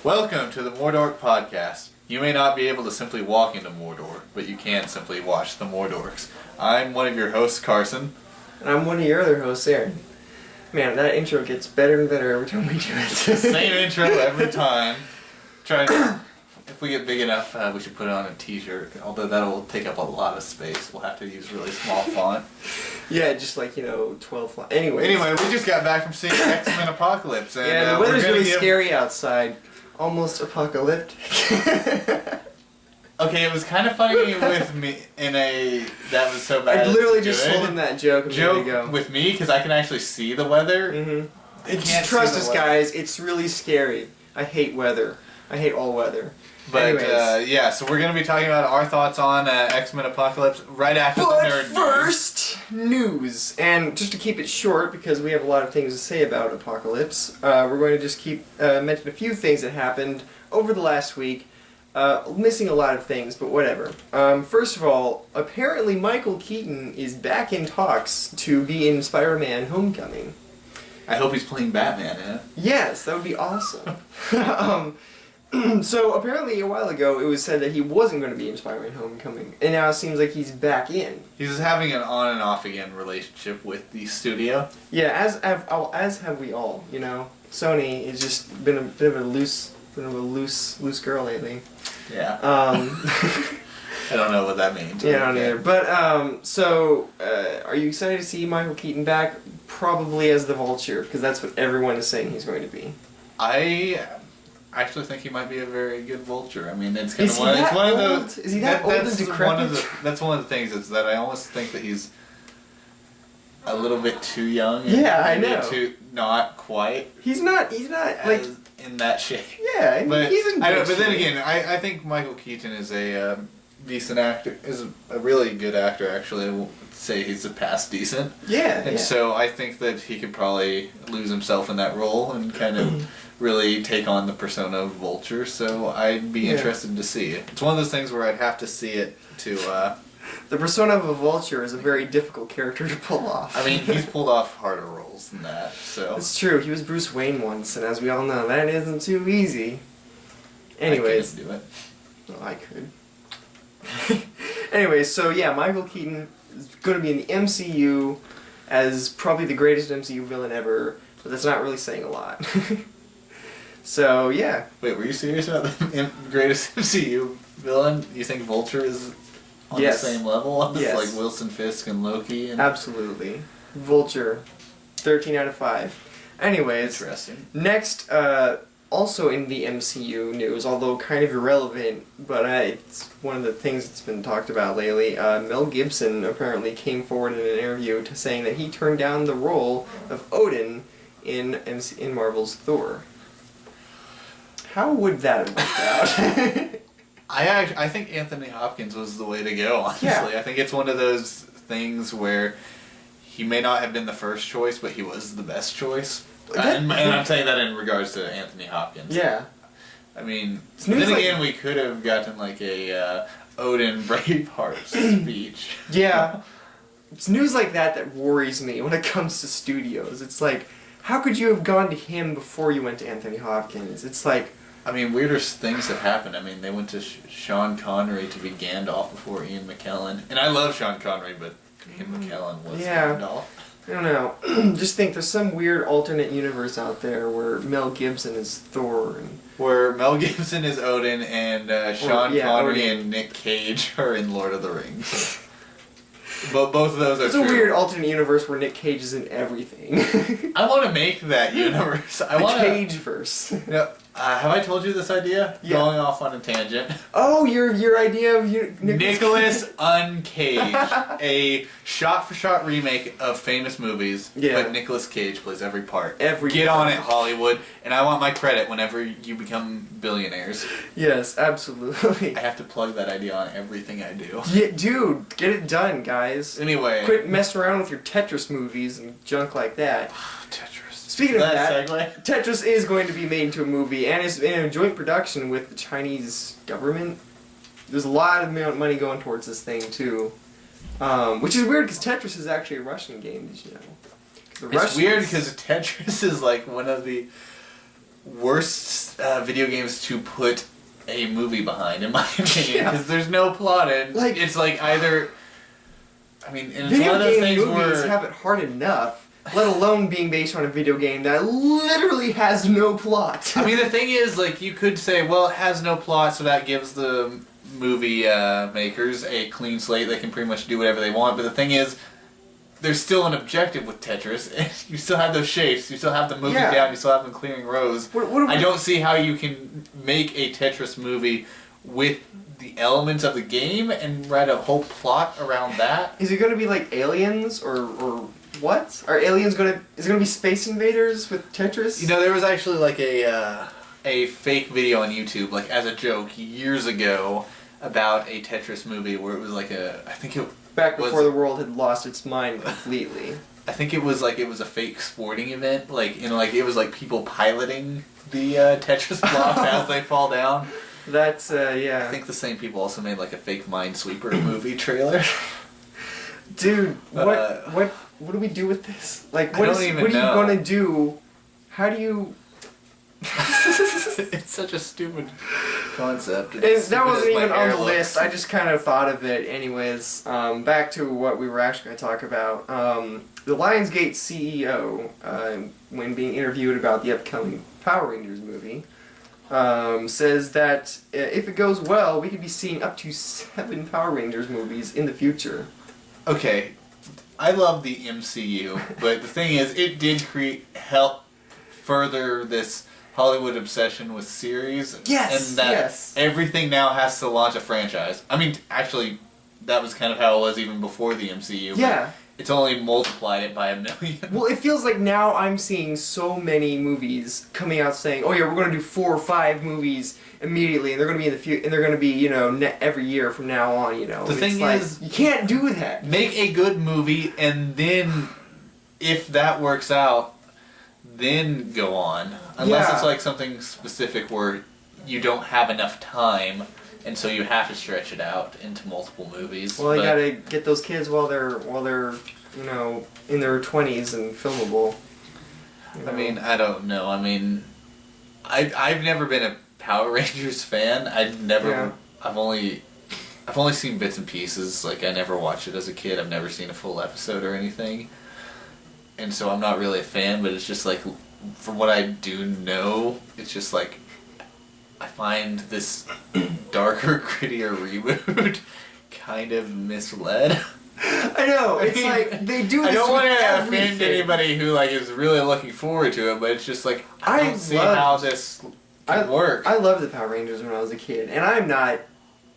Welcome to the MORDORK podcast. You may not be able to simply walk into Mordor, but you can simply watch the MORDORKs. I'm one of your hosts, Carson. And I'm one of your other hosts, Aaron. Man, that intro gets better and better every time we do it. Same intro every time. If we get big enough, we should put it on a t-shirt, although that'll take up a lot of space. We'll have to use really small font. Yeah, just like, 12 font. Anyway, we just got back from seeing X-Men Apocalypse. And, the weather's really scary outside. Almost apocalyptic. Okay, it was kind of funny with me that was so bad. I literally just told him that joke a minute ago. With me, because I can actually see the weather. Mm-hmm. Just trust us, guys. It's really scary. I hate weather. I hate all weather. But, so we're going to be talking about our thoughts on X-Men Apocalypse right after the nerd first, news. And just to keep it short, because we have a lot of things to say about Apocalypse, we're going to just mention a few things that happened over the last week. Missing a lot of things, but whatever. First of all, apparently Michael Keaton is back in talks to be in Spider-Man Homecoming. I hope he's playing Batman in it. Yes, that would be awesome. So apparently a while ago it was said that he wasn't going to be in Spider-Man Homecoming, and now it seems like he's back in. He's having an on and off again relationship with the studio. Yeah, as have we all. Sony has just been a bit of a loose girl lately. Yeah. I don't know what that means. Yeah, I don't either. But are you excited to see Michael Keaton back? Probably as the Vulture, because that's what everyone is saying he's going to be. I actually think he might be a very good Vulture. I mean, it's kind of one of those. Is he that old and decrepit? That's one of the things is that I almost think that he's a little bit too young. Yeah, I know. Not quite. He's not like in that shape. Yeah, but he's in good shape. But then again, I think Michael Keaton is a decent actor. Is a really good actor. Actually, I won't say he's a past decent. Yeah. And so I think that he could probably lose himself in that role and kind of really take on the persona of Vulture. So I'd be interested to see it. It's one of those things where I'd have to see it to. The persona of a Vulture is a very difficult character to pull off. I mean, he's pulled off harder roles than that, so... It's true, he was Bruce Wayne once, and as we all know, that isn't too easy. Anyways... I couldn't do it. Well, I could. Anyways, so yeah, Michael Keaton is going to be in the MCU as probably the greatest MCU villain ever, but that's not really saying a lot. So, yeah. Wait, were you serious about the greatest MCU villain? You think Vulture is... on the same level as like Wilson Fisk and Loki? Absolutely. Vulture. 13 out of 5. Anyways. Interesting. Next, also in the MCU news, although kind of irrelevant, but it's one of the things that's been talked about lately, Mel Gibson apparently came forward in an interview to saying that he turned down the role of Odin in Marvel's Thor. How would that have worked out? I think Anthony Hopkins was the way to go, honestly. Yeah. I think it's one of those things where he may not have been the first choice, but he was the best choice. And I'm saying that in regards to Anthony Hopkins. Yeah. I mean, then again, we could have gotten like a Odin Braveheart speech. Yeah. It's news like that worries me when it comes to studios. It's like, how could you have gone to him before you went to Anthony Hopkins? It's like... I mean, weirder things have happened. I mean, they went to Sean Connery to be Gandalf before Ian McKellen. And I love Sean Connery, but Ian McKellen was Gandalf. I don't know. Just think there's some weird alternate universe out there where Mel Gibson is Thor. Where Mel Gibson is Odin and Sean Connery and Nick Cage are in Lord of the Rings. But both of those are true. It's a weird alternate universe where Nick Cage is in everything. I want to make that universe. Cageverse. Have I told you this idea? Yeah. Going off on a tangent. Oh, your idea of Nicholas Uncaged, a shot-for-shot remake of famous movies, but Nicolas Cage plays every part. Get on it, Hollywood, and I want my credit whenever you become billionaires. Yes, absolutely. I have to plug that idea on everything I do. Yeah, dude, get it done, guys. Anyway. Quit messing around with your Tetris movies and junk like that. Tetris. Speaking of that, Tetris is going to be made into a movie, and it's in a joint production with the Chinese government. There's a lot of money going towards this thing, too. Which is weird, because Tetris is actually a Russian game, did you know? It's weird, because Tetris is like one of the... worst video games to put a movie behind, in my opinion, because there's no plot, and it's like either. I mean, and it's one of those things movies where have it hard enough, let alone being based on a video game that literally has no plot. I mean, the thing is, like, you could say, well, it has no plot, so that gives the movie makers a clean slate. They can pretty much do whatever they want. But the thing is, there's still an objective with Tetris. You still have those shapes. You still have them moving down. You still have them clearing rows. I don't see how you can make a Tetris movie with the elements of the game and write a whole plot around that. Is it going to be like Aliens or what? Are aliens going to... Is it going to be Space Invaders with Tetris? You know, there was actually like a fake video on YouTube, like as a joke, years ago, about a Tetris movie where it was like I think it back before the world had lost its mind completely. I think it was a fake sporting event, like, you know, like it was like people piloting the Tetris blocks as they fall down. That's yeah. I think the same people also made like a fake Minesweeper movie trailer. Dude, what do we do with this? Like, what are you know. gonna do? How do you? It's such a stupid concept. That wasn't even on the list. I just kind of thought of it anyways. Back to what we were actually going to talk about. The Lionsgate CEO, when being interviewed about the upcoming Power Rangers movie, says that if it goes well, we could be seeing up to 7 Power Rangers movies in the future. Okay, I love the MCU, but the thing is, it did help further this Hollywood obsession with series. Yes, and that everything now has to launch a franchise. I mean, actually, that was kind of how it was even before the MCU. Yeah. It's only multiplied it by 1 million. Well, it feels like now I'm seeing so many movies coming out saying, "Oh yeah, we're going to do 4 or 5 movies immediately, and they're going to be in the future, and they're going to be, you know, every year from now on." You know, the thing is, you can't do that. Make a good movie, and then if that works out, then go on. Unless it's like something specific where you don't have enough time, and so you have to stretch it out into multiple movies. Well, you gotta get those kids while they're you know, in their 20s and filmable. You know? I mean, I don't know. I mean, I've never been a Power Rangers fan. I've only seen bits and pieces. Like, I never watched it as a kid. I've never seen a full episode or anything. And so I'm not really a fan, but it's just like, from what I do know, it's just like, I find this darker, grittier reboot kind of misled. I know, it's like, they do this. I don't want to everything. offend anybody who like is really looking forward to it, but it's just like, I don't see how this can work. I loved the Power Rangers when I was a kid, and I'm not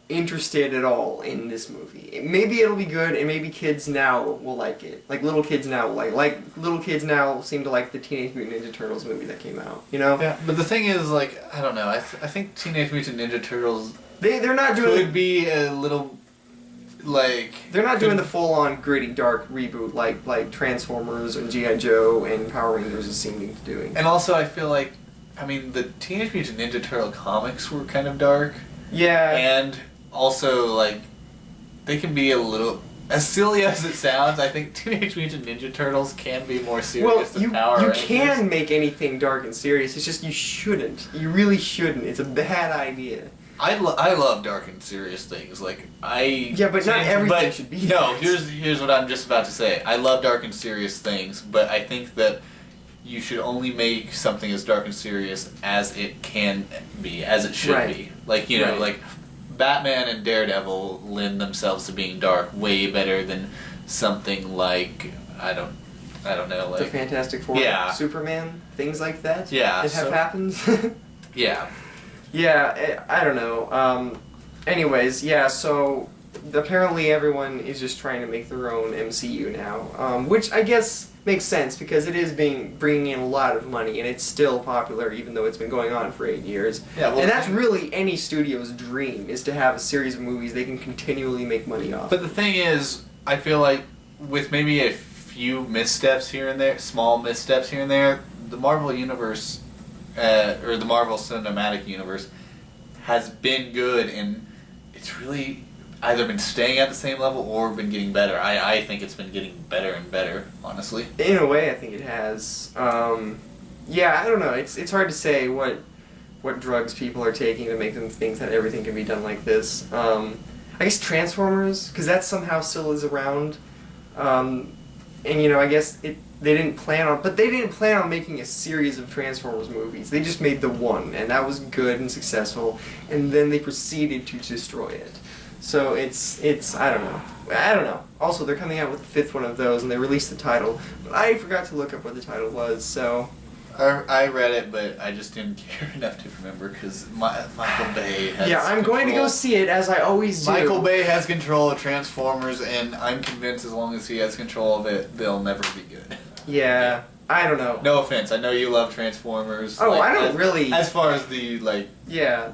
interested at all in this movie. Maybe it'll be good, and maybe kids now will like it. Like, little kids now will like little kids now seem to like the Teenage Mutant Ninja Turtles movie that came out, you know? Yeah, but the thing is, like, I don't know, I think Teenage Mutant Ninja Turtles they're not doing could be a little, like... They're not doing the full-on gritty, dark reboot like Transformers and G.I. Joe and Power Rangers is seeming to doing. And also, I feel like, I mean, the Teenage Mutant Ninja Turtle comics were kind of dark. Yeah. And also, like, they can be a little... As silly as it sounds, I think Teenage Mutant Ninja Turtles can be more serious than Power Rangers. You can make anything dark and serious, it's just you shouldn't. You really shouldn't. It's a bad idea. I love dark and serious things. Like, Yeah, but not everything should be No, here's what I'm just about to say. I love dark and serious things, but I think that you should only make something as dark and serious as it can be, as it should be. Like, you know, like... Batman and Daredevil lend themselves to being dark way better than something like I don't know, like the Fantastic Four, Superman, things like that. Yeah, that have happened. Yeah. Yeah, I don't know. Anyways, yeah. So apparently everyone is just trying to make their own MCU now, which I guess makes sense because it is bringing in a lot of money and it's still popular even though it's been going on for 8 years. Yeah, well, and that's really any studio's dream is to have a series of movies they can continually make money off. But the thing is, I feel like with maybe a few missteps here and there, small missteps here and there, the Marvel Universe, or the Marvel Cinematic Universe, has been good and it's really either been staying at the same level or been getting better. I think it's been getting better and better, honestly. In a way, I think it has. Yeah, I don't know. It's hard to say what drugs people are taking to make them think that everything can be done like this. I guess Transformers, because that somehow still is around. And I guess they didn't plan on making a series of Transformers movies. They just made the one, and that was good and successful, and then they proceeded to destroy it. So it's I don't know. Also, they're coming out with the fifth one of those, and they released the title, but I forgot to look up what the title was, so... I read it, but I just didn't care enough to remember, because Michael Bay has I'm going to go see it, as I always do. Michael Bay has control of Transformers, and I'm convinced as long as he has control of it, they'll never be good. Yeah, I don't know. No offense, I know you love Transformers. Oh, I don't really... As far as the,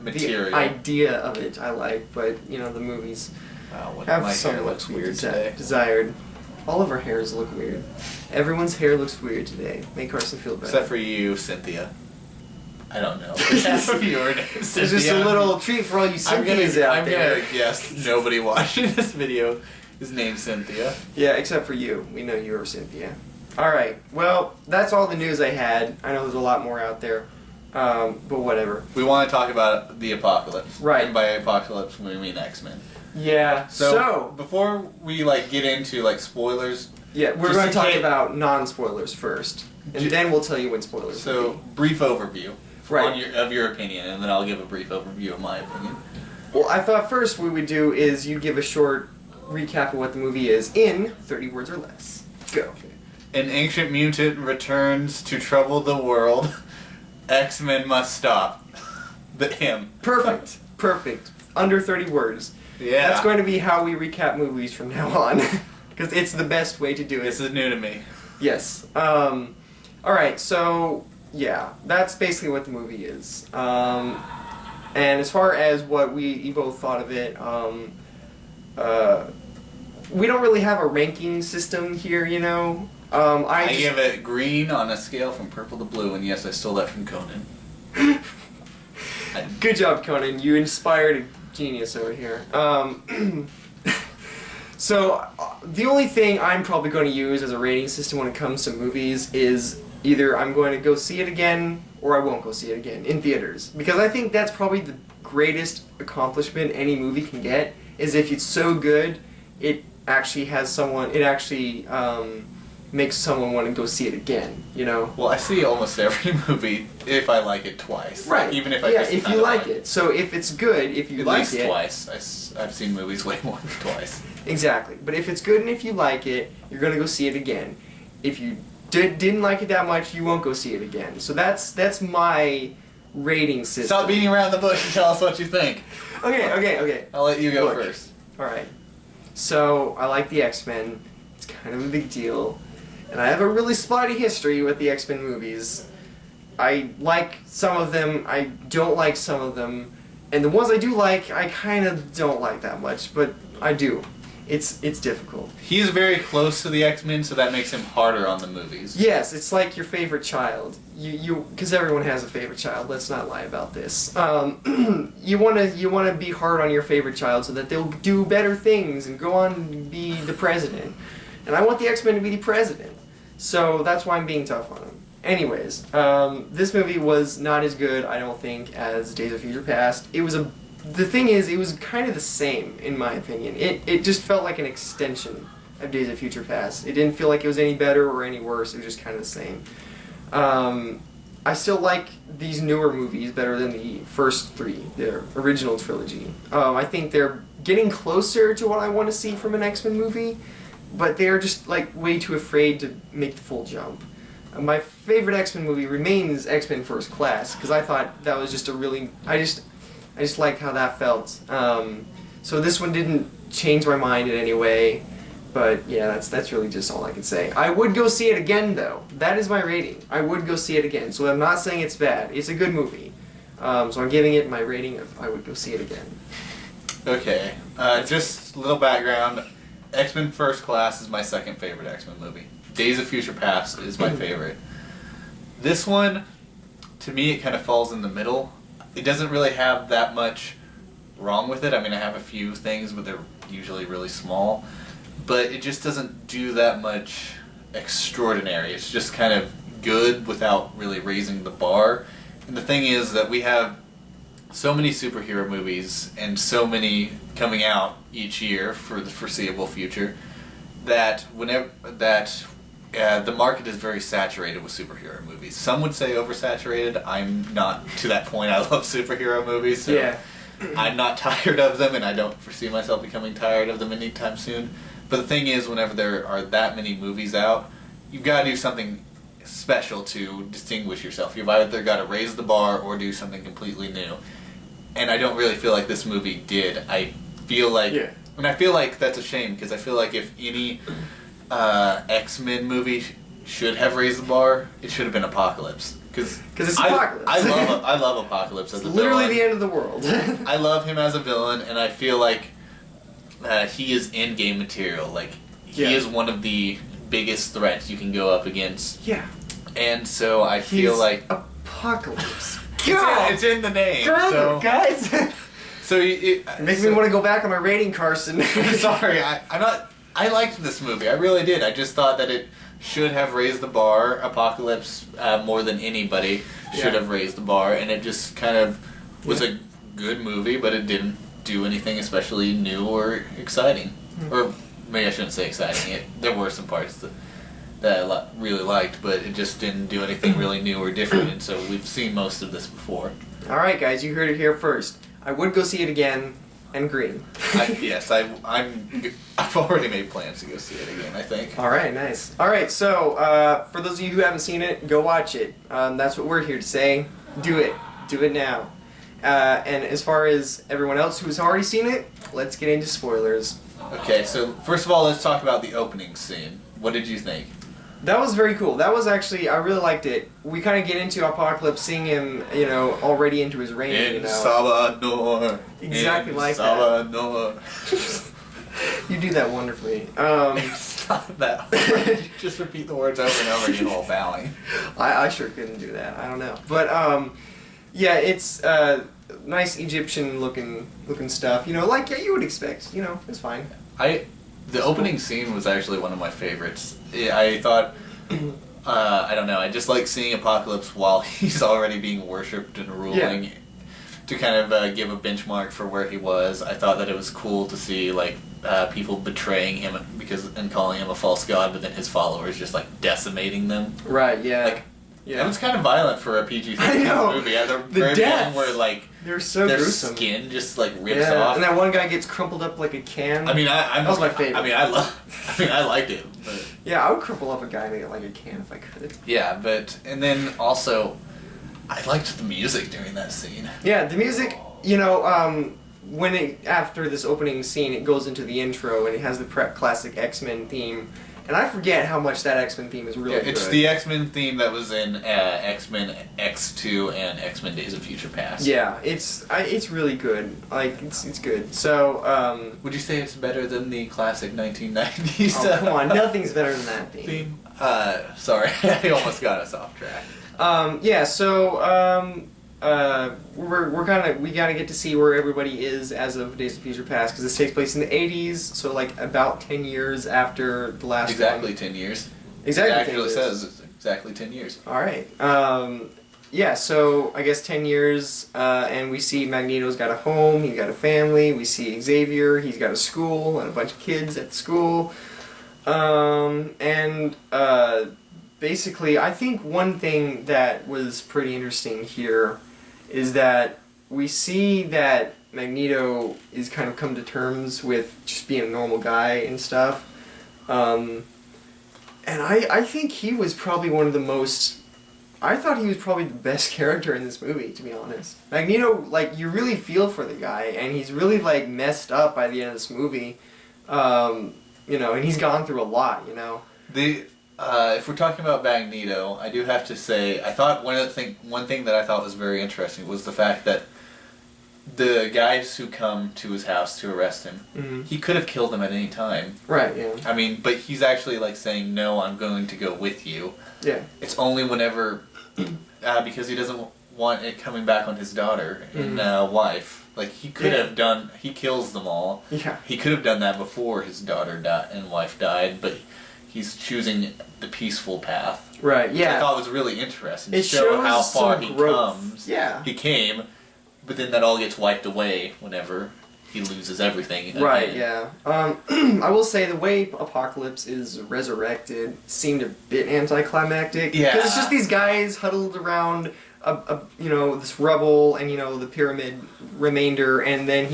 material. The idea of it I like, but, the movies have somewhat weird desired. All of our hairs look weird. Everyone's hair looks weird today. Make Carson feel better. Except for you, Cynthia. I don't know. Except for your name, Cynthia. It's just a little treat for all you Cynthias out there. I'm gonna guess nobody watching this video is named Cynthia. Yeah, except for you. We know you're Cynthia. Alright, well, that's all the news I had. I know there's a lot more out there. But whatever. We want to talk about the apocalypse. Right. And by apocalypse, we mean X-Men. Yeah, so before we get into spoilers, yeah, we're going to talk about non-spoilers first, and then we'll tell you when spoilers. So brief overview, right, of your opinion, and then I'll give a brief overview of my opinion. Well, I thought first what we would do is you give a short recap of what the movie is in 30 words or less. Go. Okay. An ancient mutant returns to trouble the world. X-Men must stop. Him. Perfect. Perfect. Under 30 words. Yeah. That's going to be how we recap movies from now on. Because it's the best way to do it. This is new to me. Yes. Alright, so, yeah. That's basically what the movie is. And as far as what we both thought of it, we don't really have a ranking system here, I give it green on a scale from purple to blue, and yes, I stole that from Conan. Good job, Conan. You inspired a genius over here. So, the only thing I'm probably going to use as a rating system when it comes to movies is either I'm going to go see it again, or I won't go see it again in theaters. Because I think that's probably the greatest accomplishment any movie can get, is if it's so good, it actually makes someone want to go see it again, Well, I see almost every movie if I like it twice. Right. Even if I if you like it. So if it's good, if you like it... At least twice. I've seen movies way more than twice. Exactly. But if it's good and if you like it, you're going to go see it again. If you didn't like it that much, you won't go see it again. So that's my rating system. Stop beating around the bush and tell us what you think. Okay. I'll let you go first. Alright. So, I like the X-Men. It's kind of a big deal. And I have a really spotty history with the X-Men movies. I like some of them, I don't like some of them, and the ones I do like, I kind of don't like that much, but I do. It's difficult. He's very close to the X-Men, so that makes him harder on the movies. Yes, it's like your favorite child. Because everyone has a favorite child. Let's not lie about this. You wanna be hard on your favorite child so that they'll do better things and go on and be the president. And I want the X-Men to be the president. So that's why I'm being tough on him. Anyways, this movie was not as good, I don't think, as Days of Future Past. The thing is, it was kind of the same, in my opinion. It just felt like an extension of Days of Future Past. It didn't feel like it was any better or any worse, it was just kind of the same. I still like these newer movies better than the first three, the original trilogy. I think they're getting closer to what I want to see from an X-Men movie, but they're just way too afraid to make the full jump. My favorite X-Men movie remains X-Men First Class, because I thought that was just I just liked how that felt. So this one didn't change my mind in any way, but yeah, that's really just all I can say. I would go see it again, though. That is my rating. I would go see it again, so I'm not saying it's bad. It's a good movie. So I'm giving it my rating of I would go see it again. Okay, just a little background. X-Men First Class is my second favorite X-Men movie. Days of Future Past is my favorite. This one, to me, it kind of falls in the middle. It doesn't really have that much wrong with it. I mean, I have a few things, but they're usually really small. But it just doesn't do that much extraordinary. It's just kind of good without really raising the bar. And the thing is that we have so many superhero movies and so many coming out each year for the foreseeable future that the market is very saturated with superhero movies. Some would say oversaturated. I'm not to that point. I love superhero movies, so yeah. I'm not tired of them, and I don't foresee myself becoming tired of them anytime soon. But the thing is, whenever there are that many movies out, you've got to do something special to distinguish yourself. You've either got to raise the bar or do something completely new. And I don't really feel like this movie did. I feel like... Yeah. And I feel like that's a shame, because I feel like if any X-Men movie should have raised the bar, it should have been Apocalypse. Because it's Apocalypse. I love Apocalypse as a villain. Literally the end of the world. I love him as a villain, and I feel like he is in-game material. Like, he is one of the biggest threats you can go up against. Yeah. And so I feel like... Apocalypse. It's in the name. So, guys. So it makes me want to go back on my rating, Carson. Sorry, I'm not... I liked this movie. I really did. I just thought that it should have raised the bar. Apocalypse, more than anybody, should have raised the bar. And it just kind of was a good movie, but it didn't do anything especially new or exciting. Or maybe I shouldn't say exciting. There were some parts that I really liked, but it just didn't do anything really new or different. And so we've seen most of this before. All right, guys, you heard it here first. I would go see it again, and green. Yes, I've already made plans to go see it again, I think. All right, nice. All right, so for those of you who haven't seen it, go watch it. That's what we're here to say. Do it. Do it now. And as far as everyone else who's already seen it, let's get into spoilers. Okay, so first of all, let's talk about the opening scene. What did you think? That was very cool. That was actually, I really liked it. We kind of get into Apocalypse, seeing him, already into his reign, Salvador. Exactly like Salvador. that. You do that wonderfully. Stop that. Just repeat the words over and over again while bowing. I sure couldn't do that. I don't know. But, yeah, it's nice Egyptian looking stuff. Like you would expect. It's fine. The opening scene was actually one of my favorites. I thought, I don't know, I just like seeing Apocalypse while he's already being worshipped and ruling, to kind of give a benchmark for where he was. I thought that it was cool to see people betraying him and calling him a false god, but then his followers just decimating them. Right. Yeah. It was kind of violent for a PG-13 movie. At the very end, where they're so their gruesome. Skin just rips off, and that one guy gets crumpled up like a can. I mean, that was my favorite. I liked it. But. Yeah, I would crumple up a guy and make it like a can if I could. Yeah, and then also, I liked the music during that scene. Yeah, the music. After this opening scene, it goes into the intro and it has the classic X-Men theme. And I forget how much that X-Men theme is really good. It's the X-Men theme that was in X-Men X2 and X-Men Days of Future Past. Yeah, it's really good. It's good. So, would you say it's better than the classic 1990s? Oh, come on. Nothing's better than that theme. Sorry. I almost got us off track. We gotta get to see where everybody is as of Days of Future Past, because this takes place in the 80s, so about 10 years after the last Exactly one. 10 years. Exactly. It actually says it's exactly 10 years. Alright. So I guess 10 years, and we see Magneto's got a home, he's got a family, we see Xavier, he's got a school, and a bunch of kids at the school. Basically, I think one thing that was pretty interesting here is that we see that Magneto is kind of come to terms with just being a normal guy and stuff. And I think he was probably one of the most... I thought he was probably the best character in this movie, to be honest. Magneto, you really feel for the guy, and he's really, messed up by the end of this movie. And he's gone through a lot, If we're talking about Magneto, I do have to say, I thought one thing that I thought was very interesting was the fact that the guys who come to his house to arrest him, he could have killed them at any time. Right, yeah. I mean, but he's actually saying, no, I'm going to go with you. Yeah. It's only whenever, because he doesn't want it coming back on his daughter and wife. He could have done, he kills them all. Yeah. He could have done that before his daughter and wife died, but he's choosing the peaceful path. Right. Yeah. Which I thought was really interesting to it show how far he growth. comes. Yeah. He came, but then that all gets wiped away whenever he loses everything. Again. Right. Yeah. I will say the way Apocalypse is resurrected seemed a bit anticlimactic. Yeah. Because it's just these guys huddled around this rubble and the pyramid remainder, and then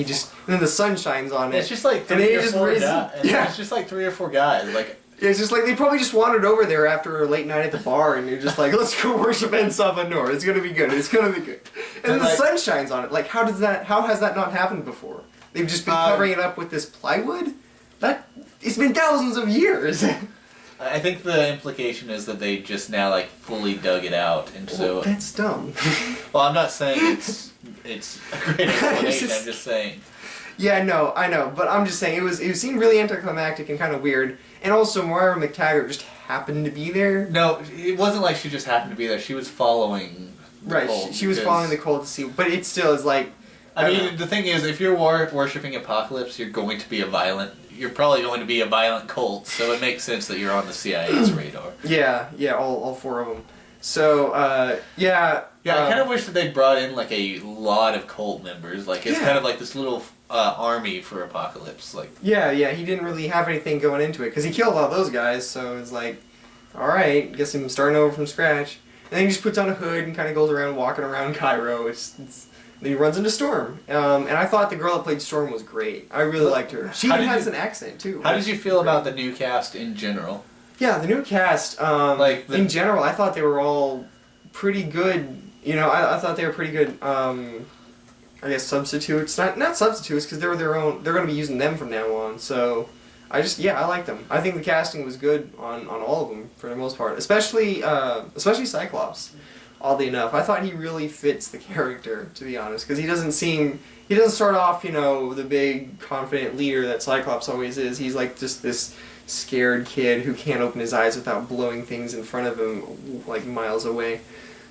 then the sun shines on it. It's just like three or four guys. Yeah. It's just like 3 or 4 guys. Like it's just like they probably just wandered over there after a late night at the bar, and you're just like, let's go worship En Salvador. It's gonna be good. It's gonna be good. And then the sun shines on it. Like how has that not happened before? They've just been covering it up with this plywood. It's been thousands of years. I think the implication is that they just now like fully dug it out, and so that's dumb. Well, I'm not saying it's a great explanation. I'm just saying. Yeah, no, I know, but I'm just saying it seemed really anticlimactic and kind of weird, and also Moira McTaggart just happened to be there. No, it wasn't like she just happened to be there. She was following. She was following the cult to see, but it still is like. I mean, the thing is, if you're worshipping Apocalypse, you're probably going to be a violent cult, so it makes sense that you're on the CIA's radar. Yeah, all 4 of them. So, yeah. Yeah, I kind of wish that they brought in, like, a lot of cult members. Like, it's kind of like this little army for Apocalypse. Like. Yeah, he didn't really have anything going into it, because he killed all those guys, so it's like, alright, guess I'm starting over from scratch. And then he just puts on a hood and kind of goes around walking around Cairo. Then he runs into Storm. And I thought the girl that played Storm was great. I really liked her. She even has an accent, too. How did you feel about the new cast in general? Yeah, the new cast, in general, I thought they were all pretty good. I thought they were pretty good, I guess, substitutes. Not substitutes, because they're their own. They're going to be using them from now on. So, I like them. I think the casting was good on all of them, for the most part. Especially Cyclops. Oddly enough, I thought he really fits the character, to be honest, because he doesn't start off, the big, confident leader that Cyclops always is. He's like just this scared kid who can't open his eyes without blowing things in front of him, like miles away.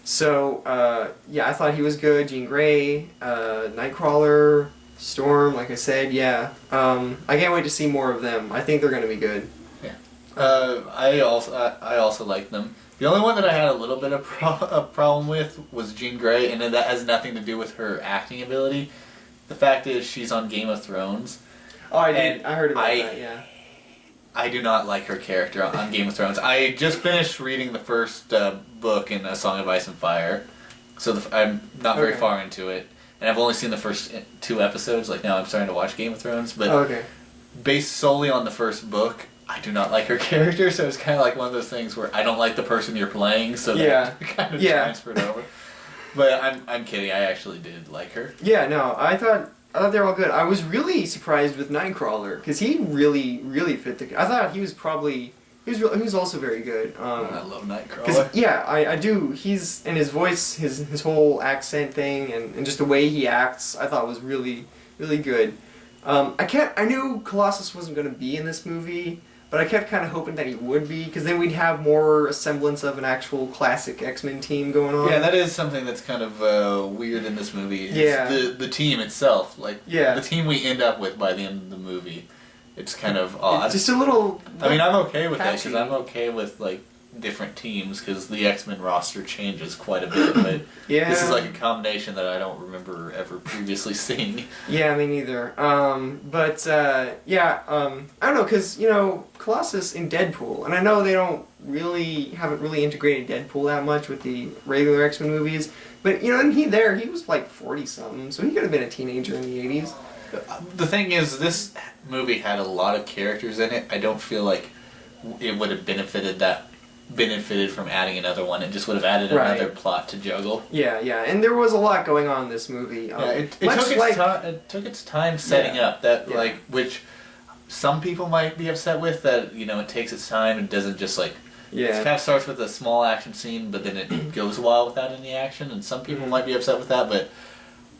So, I thought he was good. Jean Grey, Nightcrawler, Storm, like I said, yeah. I can't wait to see more of them. I think they're going to be good. Yeah. I also like them. The only one that I had a little bit of a problem with was Jean Grey, and that has nothing to do with her acting ability. The fact is, she's on Game of Thrones. Oh, I did. I heard about that, yeah. I do not like her character on Game of Thrones. I just finished reading the first book in A Song of Ice and Fire, so I'm not very far into it. And I've only seen the first 2 episodes. Like, now I'm starting to watch Game of Thrones, but based solely on the first book, I do not like her character, so it's kind of like one of those things where I don't like the person you're playing, so that kind of transferred over. But I'm kidding. I actually did like her. Yeah, no, I thought they were all good. I was really surprised with Nightcrawler because he really, really fit the. I thought he was probably he was also very good. I love Nightcrawler. Yeah, I do. He's and his voice, his whole accent thing, and just the way he acts, I thought was really, really good. I knew Colossus wasn't going to be in this movie. But I kept kind of hoping that he would be, because then we'd have more semblance of an actual classic X-Men team going on. Yeah, that is something that's kind of weird in this movie. The team itself, the team we end up with by the end of the movie, it's kind of odd. It's just a little. I mean, I'm okay with that because I'm okay with different teams because the X-Men roster changes quite a bit. But this is like a combination that I don't remember ever previously seeing. Yeah, me neither. I don't know because Colossus in Deadpool, and I know they haven't really integrated Deadpool that much with the regular X-Men movies, but and he was like 40 something, so he could have been a teenager in the 80s. The thing is, this movie had a lot of characters in it. I don't feel like it would have benefited from adding another one. It just would have added another plot to juggle. Yeah, and there was a lot going on in this movie. It took its time setting up which some people might be upset with that. It takes its time and doesn't just it kind of starts with a small action scene, but then it goes a while without any action, and some people might be upset with that, but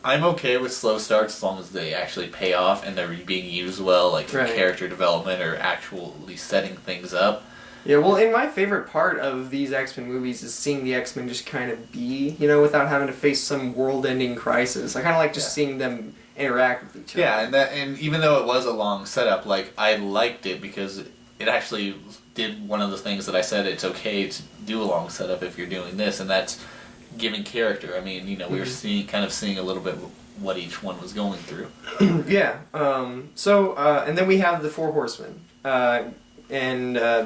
I'm okay with slow starts as long as they actually pay off and they're being used well, for character development or actually setting things up. Yeah, well, and my favorite part of these X-Men movies is seeing the X-Men just kind of be, without having to face some world-ending crisis. I kind of like just seeing them interact with each other. Yeah, and even though it was a long setup, I liked it because it actually did one of the things that I said it's okay to do a long setup if you're doing this, and that's giving character. I mean, we were seeing a little bit what each one was going through. Yeah. And then we have the Four Horsemen. And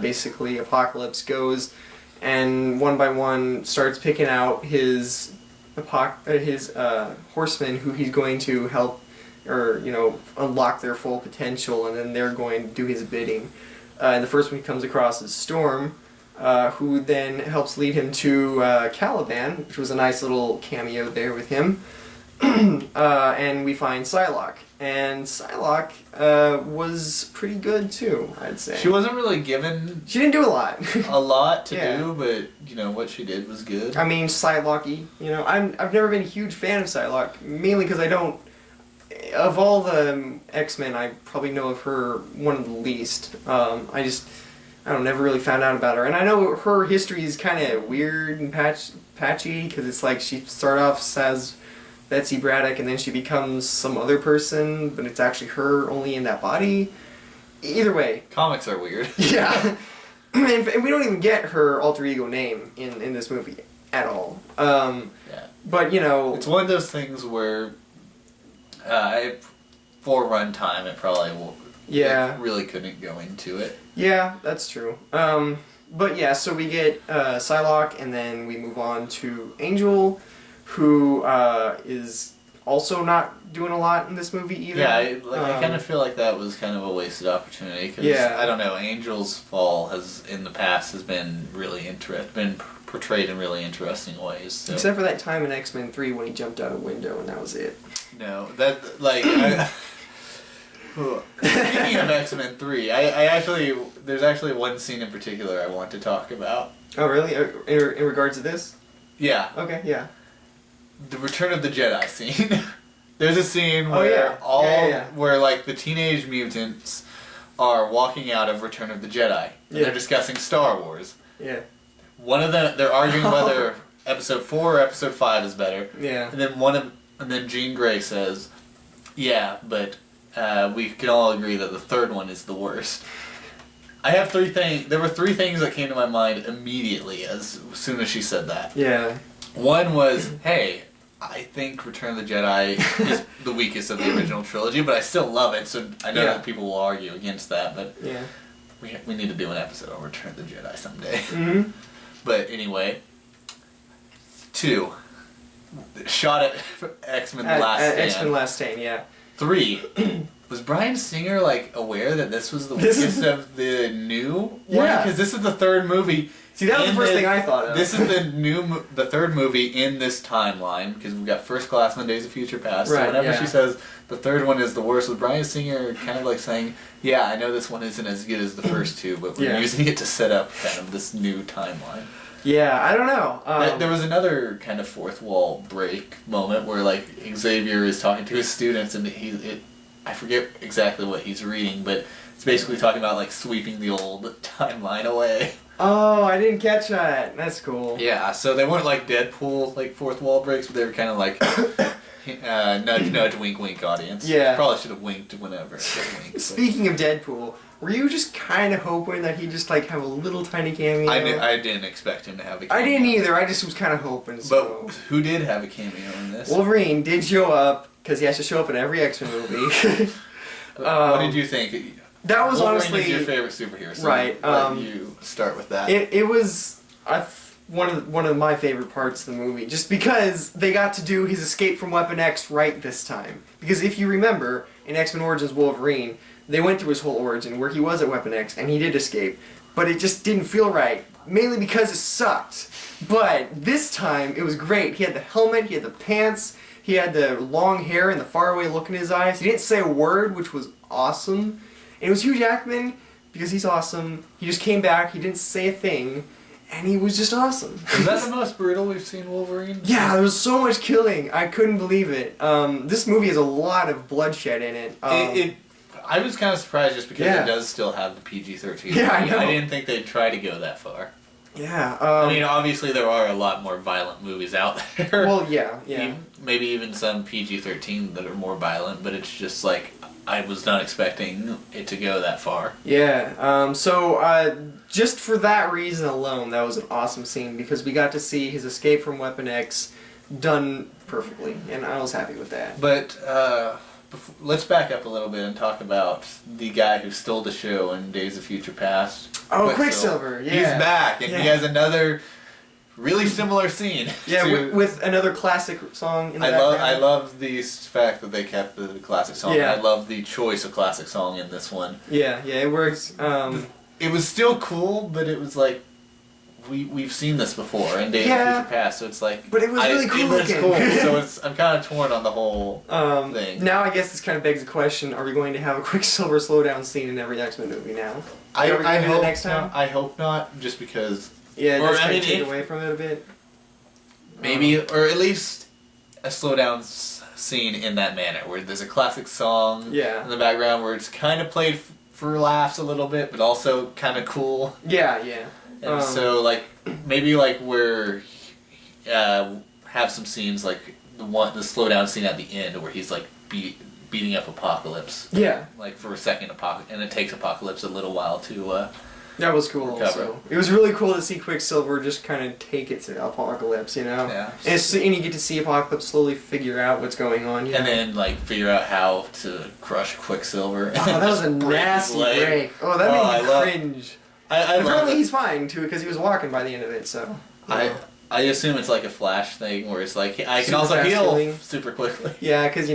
basically Apocalypse goes and one by one starts picking out his horsemen who he's going to help or unlock their full potential, and then they're going to do his bidding. And the first one he comes across is Storm, who then helps lead him to Caliban, which was a nice little cameo there with him. And we find Psylocke. And Psylocke was pretty good too, I'd say. She wasn't really given... She didn't do a lot. a lot to do, but, what she did was good. I mean, Psylocke-y. I've never been a huge fan of Psylocke, mainly because I don't... Of all the X-Men, I probably know of her one of the least. Never really found out about her. And I know her history is kind of weird and patchy, because it's like she started off as Betsy Braddock, and then she becomes some other person, but it's actually her only in that body. Either way. Comics are weird. Yeah. And we don't even get her alter ego name in this movie at all. Yeah. But, It's one of those things where, for runtime, it probably will... Yeah. It really couldn't go into it. Yeah, that's true. But yeah, so we get Psylocke, and then we move on to Angel, who is also not doing a lot in this movie either. Yeah, I kind of feel like that was kind of a wasted opportunity. Cause, I don't know, Angel's fall in the past been been portrayed in really interesting ways. So. Except for that time in X-Men 3 when he jumped out a window and that was it. No, that, speaking of X-Men 3, there's actually one scene in particular I want to talk about. Oh, really? In regards to this? Yeah. Okay, yeah. The Return of the Jedi scene. There's a scene where where the teenage mutants are walking out of Return of the Jedi. And they're discussing Star Wars. Yeah. One of them, they're arguing whether Episode 4 or Episode 5 is better. Yeah. And then Jean Grey says, "Yeah, but we can all agree that the third one is the worst." I have three things. There were three things that came to my mind immediately as soon as she said that. Yeah. One was, hey, I think Return of the Jedi is the weakest of the original trilogy, but I still love it, so I know that people will argue against that, but we need to do an episode on Return of the Jedi someday. Mm-hmm. But anyway, 2, shot at X-Men The Last Stand. X-Men Last Stand, yeah. 3, was Bryan Singer aware that this was the weakest of the new one? Yeah. Because this is the third movie. See, that was the first thing I thought of. This is the third movie in this timeline, because we've got First Class and the Days of Future Past. Right, so whenever she says the third one is the worst, was Bryan Singer kind of saying, yeah, I know this one isn't as good as the first two, but we're using it to set up kind of this new timeline. Yeah, I don't know. There was another kind of fourth wall break moment where Xavier is talking to his students, and I forget exactly what he's reading, but it's basically talking about sweeping the old timeline away. Oh, I didn't catch that. That's cool. Yeah, so they weren't Deadpool, fourth wall breaks, but they were kind of nudge, nudge, wink, wink audience. Yeah. Probably should have winked whenever it winked. Speaking of Deadpool, were you just kind of hoping that he'd just have a little tiny cameo? I didn't expect him to have a cameo. I didn't either. I just was kind of hoping. So. But who did have a cameo in this? Wolverine did show up, because he has to show up in every X-Men movie. What did you think? That was Wolverine honestly is your favorite superhero, so right. Let you start with that. It was one of my favorite parts of the movie, just because they got to do his escape from Weapon X right this time. Because if you remember, in X-Men Origins Wolverine, they went through his whole origin where he was at Weapon X and he did escape, but it just didn't feel right, mainly because it sucked. But this time it was great. He had the helmet, he had the pants, he had the long hair and the faraway look in his eyes. He didn't say a word, which was awesome. And it was Hugh Jackman, because he's awesome. He just came back, he didn't say a thing, and he was just awesome. Is that the most brutal we've seen Wolverine? Yeah, there was so much killing. I couldn't believe it. This movie has a lot of bloodshed in it. I was kind of surprised just because it does still have the PG-13. Yeah, I know. I didn't think they'd try to go that far. Yeah. I mean, obviously there are a lot more violent movies out there. Well, yeah. Maybe even some PG-13 that are more violent, but it's just I was not expecting it to go that far. Yeah. Just for that reason alone, that was an awesome scene because we got to see his escape from Weapon X done perfectly, and I was happy with that. But let's back up a little bit and talk about the guy who stole the show in Days of Future Past. Oh, Quicksilver, yeah. He's back, and he has another really similar scene. Yeah, with another classic song in the background. I love the fact that they kept the classic song. Yeah. I love the choice of classic song in this one. Yeah, it works. It was still cool, but it was like, we've seen this before in Days of Future Past, so it's like... But it was really cool looking. So I'm kind of torn on the whole thing. Now I guess this kind of begs the question, are we going to have a Quicksilver slowdown scene in every X-Men movie now? I hope next time? I hope not, just because... Yeah, just kind of take away from it a bit. Maybe, or at least a slowdown scene in that manner, where there's a classic song in the background where it's kind of played for laughs a little bit, but also kind of cool. Yeah. And so, like, maybe like where have some scenes like the slowdown scene at the end where he's like beating up Apocalypse. Yeah. Like for a second, and it takes Apocalypse a little while to. That was cool. Also, it was really cool to see Quicksilver just kind of take it to Apocalypse, you know. Yeah. And you get to see Apocalypse slowly figure out what's going on. And then like figure out how to crush Quicksilver. Oh, that was a nasty break. Oh, that made me cringe. Apparently he's fine too because he was walking by the end of it. So I assume it's like a Flash thing where it's like I can also heal super quickly. Yeah, because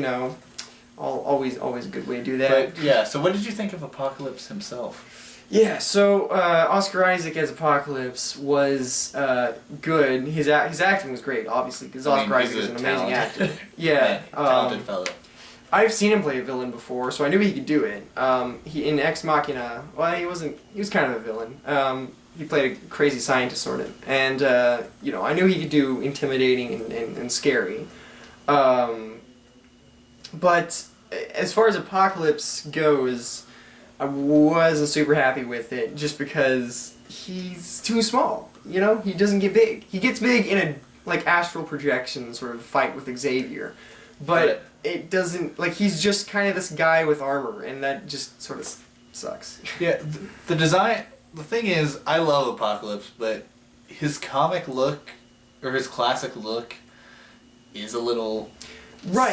always a good way to do that. But yeah, so what did you think of Apocalypse himself? Yeah, so Oscar Isaac as Apocalypse was good. His acting was great, obviously, because Oscar Isaac is an amazing actor. Yeah, talented fellow. I've seen him play a villain before, so I knew he could do it. He in Ex Machina, well, he was kind of a villain. He played a crazy scientist, sort of, and I knew he could do intimidating and scary. But as far as Apocalypse goes, I wasn't super happy with it just because he's too small. You know, he doesn't get big. He gets big in a like astral projection sort of fight with Xavier, but it doesn't he's just kind of this guy with armor, and that just sort of sucks. Yeah, the design. The thing is, I love Apocalypse, but his comic look or his classic look is a little.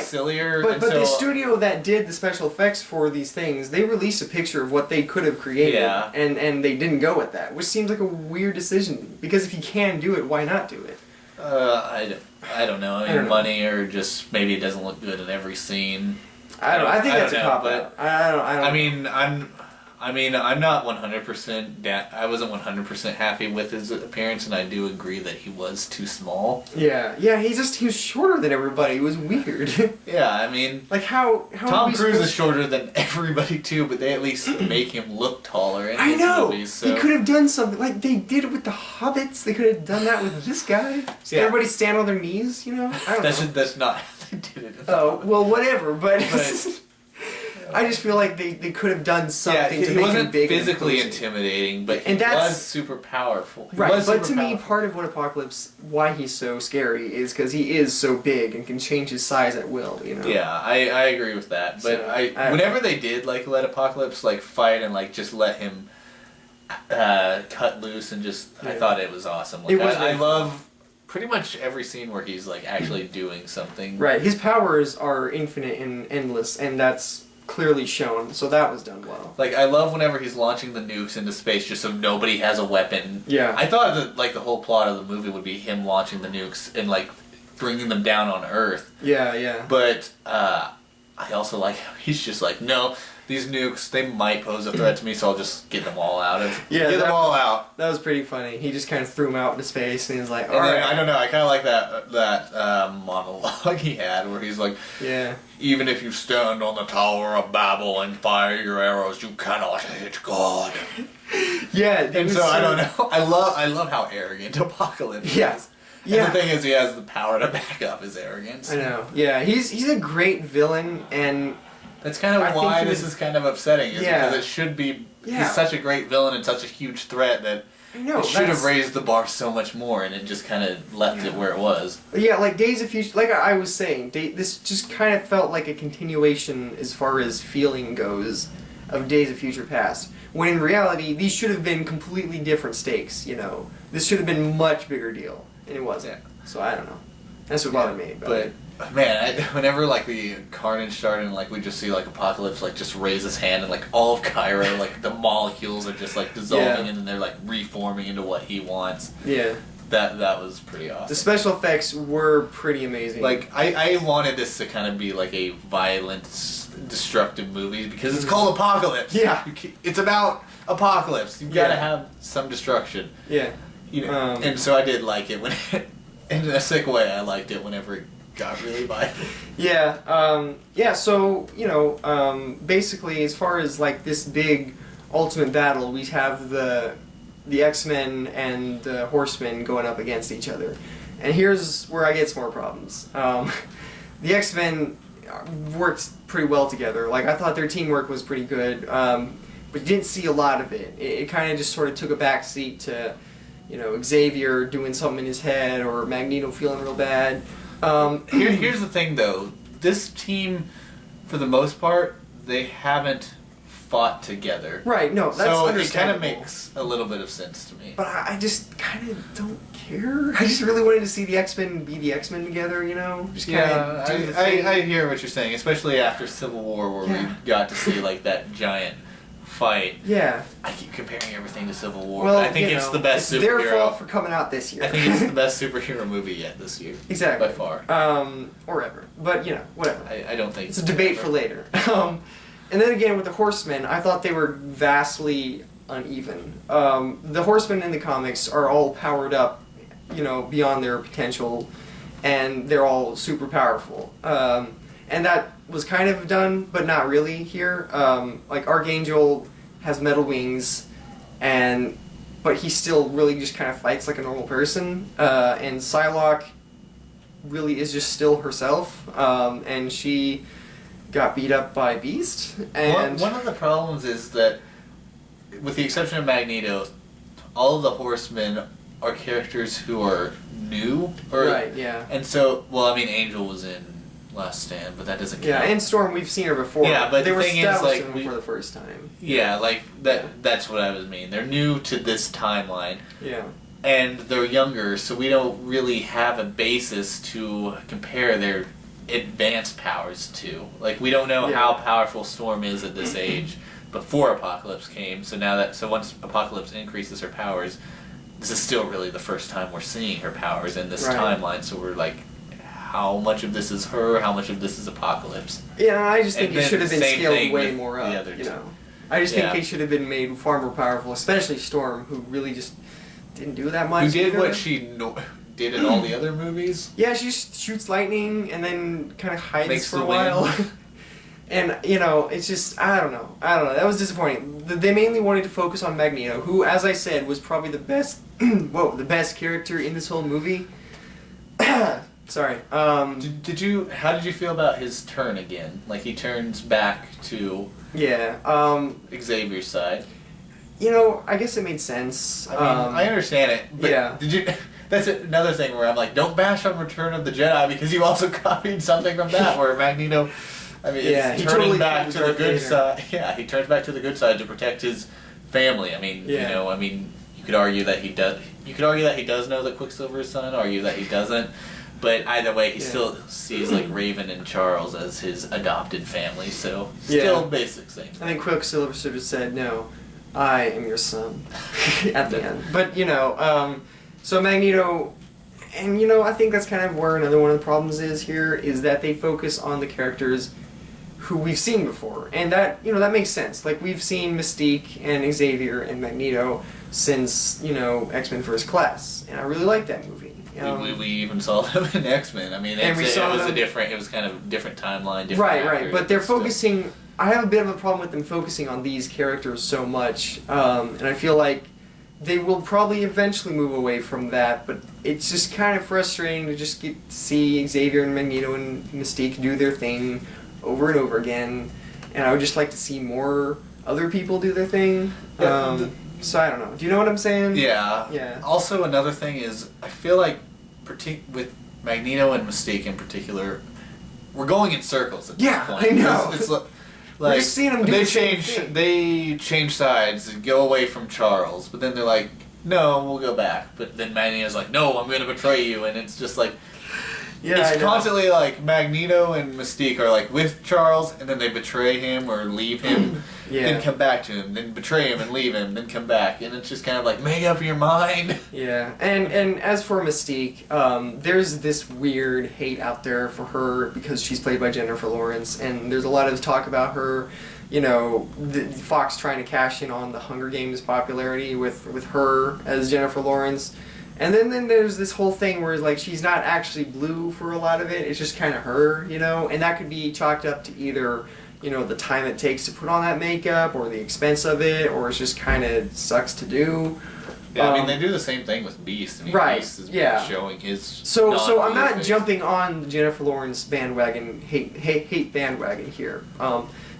Sillier. But the studio that did the special effects for these things, they released a picture of what they could have created, and they didn't go with that, which seems like a weird decision. Because if you can do it, why not do it? I don't know. I mean, money, or just maybe it doesn't look good in every scene. I think that's a cop out. I mean, I'm not 100%. I wasn't 100% happy with his appearance, and I do agree that he was too small. Yeah. He was shorter than everybody. It was weird. Yeah, I mean, like how Tom Cruise is shorter than everybody too, but they at least make him look taller in his movies. So. They could have done something like they did it with the Hobbits. They could have done that with this guy. So everybody stand on their knees. I don't know. That's not how they did it. Oh well, whatever. But I just feel like they could have done something to make him big. He wasn't physically intimidating, but he was super powerful. Right, but to me, part of what why he's so scary is because he is so big and can change his size at will, Yeah, I agree with that. But whenever they did, let Apocalypse, fight and, just let him cut loose and I thought it was awesome. I love pretty much every scene where he's, actually doing something. Right, his powers are infinite and endless, and that's clearly shown, so that was done well. I love whenever he's launching the nukes into space just so nobody has a weapon. Yeah. I thought that, the whole plot of the movie would be him launching the nukes and, bringing them down on Earth. Yeah. But, I also like how he's just no, these nukes, they might pose a threat to me, so I'll just get them all out get them all out. That was pretty funny. He just kind of threw them out into space, and he's like, all right. I don't know, I kind of like that monologue he had, where he's like, yeah. Even if you stand on the Tower of Babel and fire your arrows, you cannot hit God. Yeah, and so I don't know. I love how arrogant Apocalypse is. Yeah. And the thing is, he has the power to back up his arrogance. I know. Yeah, he's a great villain, and that's kind of why this is kind of upsetting. Because it should be. He's such a great villain and such a huge threat that No, it should have raised the bar so much more, and it just kind of left it where it was. Yeah, like Days of Future, like I was saying, this just kind of felt like a continuation as far as feeling goes of Days of Future Past. When in reality, these should have been completely different stakes, you know. This should have been a much bigger deal, and it wasn't. So I don't know. That's what bothered me. But man, whenever like the carnage started and like we just see like Apocalypse like just raise his hand and like all of Cairo, like the molecules are just like dissolving and then they're like reforming into what he wants. Yeah. That was pretty awesome. The special effects were pretty amazing. Like I wanted this to kind of be like a violent, destructive movie because it's called Apocalypse. Yeah. It's about apocalypse. You've got to have some destruction. Yeah. You know, and so I did like it when, in a sick way, I liked it whenever it got really violent. Yeah. Yeah. So you know, basically, as far as like this big ultimate battle, we have the X-Men and the Horsemen going up against each other, and here's where I get some more problems. The X-Men worked pretty well together. Like I thought their teamwork was pretty good, but you didn't see a lot of it. It kind of just sort of took a back seat to, you know, Xavier doing something in his head or Magneto feeling real bad. Here's the thing, though. This team, for the most part, they haven't fought together. Right, no, that's understandable. So it kind of makes a little bit of sense to me. But I just kind of don't care. I just really wanted to see the X-Men be the X-Men together, you know? Just kind of do the thing. I hear what you're saying, especially after Civil War where we got to see like that giant fight. Yeah. I keep comparing everything to Civil War, well, but I think it's the best superhero. It's their fault for coming out this year. I think it's the best superhero movie yet this year. Exactly. By far. Or ever. But, you know, whatever. I don't think it's a debate for later. And then again, with the Horsemen, I thought they were vastly uneven. The Horsemen in the comics are all powered up, you know, beyond their potential, and they're all super powerful. And that was kind of done, but not really here. Like Archangel has metal wings, but he still really just kind of fights like a normal person. And Psylocke really is just still herself, and she got beat up by Beast. And one of the problems is that, with the exception of Magneto, all of the Horsemen are characters who are new. Right, yeah. And so, well, I mean, Angel was in Last Stand, but that doesn't count. Yeah, and Storm, we've seen her before. Yeah, but they the were thing is, like, for the first time. Yeah, like, that's what I was meaning. They're new to this timeline. Yeah. And they're younger, so we don't really have a basis to compare their advanced powers to. Like, we don't know how powerful Storm is at this age before Apocalypse came, so once Apocalypse increases her powers, this is still really the first time we're seeing her powers in this timeline, so we're like, how much of this is her, how much of this is Apocalypse? Yeah, I just think it should have been scaled way more up, you know. I just think it should have been made far more powerful, especially Storm, who really just didn't do that much. Who did what she did in all the other movies? Yeah, she just shoots lightning and then kind of hides for a while. And, you know, it's just, I don't know. That was disappointing. They mainly wanted to focus on Magneto, who, as I said, was probably the best, the best character in this whole movie. Sorry. How did you feel about his turn again? Like, he turns back to Xavier's side. You know, I guess it made sense. I mean, I understand it, but did you... That's another thing where I'm like, don't bash on Return of the Jedi because you also copied something from that where Magneto, I mean, it's turning back to the good side. Yeah, he turns back to the good side to protect his family. I mean, you know, you could argue that he does. You could argue that he does know that Quicksilver's son. Argue that he doesn't. But either way, he still sees like Raven and Charles as his adopted family. So still basic things. I think Quicksilver should have said, "No, I am your son," at the end. But you know. So Magneto, and you know, I think that's kind of where another one of the problems is here, is that they focus on the characters who we've seen before. And that, you know, that makes sense. Like, we've seen Mystique and Xavier and Magneto since, you know, X-Men First Class. And I really like that movie. We even saw them in X-Men. I mean, it was kind of a different timeline, different actors. Right. But they're focusing, I have a bit of a problem with them focusing on these characters so much. And I feel like they will probably eventually move away from that, but it's just kind of frustrating to just get to see Xavier and Magneto and Mystique do their thing over and over again, and I would just like to see more other people do their thing. So I don't know. Do you know what I'm saying? Yeah. Yeah. Also, another thing is, I feel like, with Magneto and Mystique in particular, we're going in circles at this point. I know. It's like we're just seeing them do the same thing. They change sides and go away from Charles, but then they're like, no, we'll go back. But then Magneto's like, no, I'm going to betray you, and it's just like, it's constantly like Magneto and Mystique are like with Charles, and then they betray him or leave him, then come back to him, then betray him and leave him, then come back, and it's just kind of like, make up your mind. Yeah, and as for Mystique, there's this weird hate out there for her because she's played by Jennifer Lawrence, and there's a lot of talk about her, you know, Fox trying to cash in on the Hunger Games popularity with her as Jennifer Lawrence. And then there's this whole thing where like she's not actually blue for a lot of it. It's just kind of her, you know, and that could be chalked up to either, you know, the time it takes to put on that makeup or the expense of it, or it's just kind of sucks to do. Yeah, I mean they do the same thing with Beast. I mean, right? Beast is showing his. So I'm not jumping on the Jennifer Lawrence bandwagon hate bandwagon here,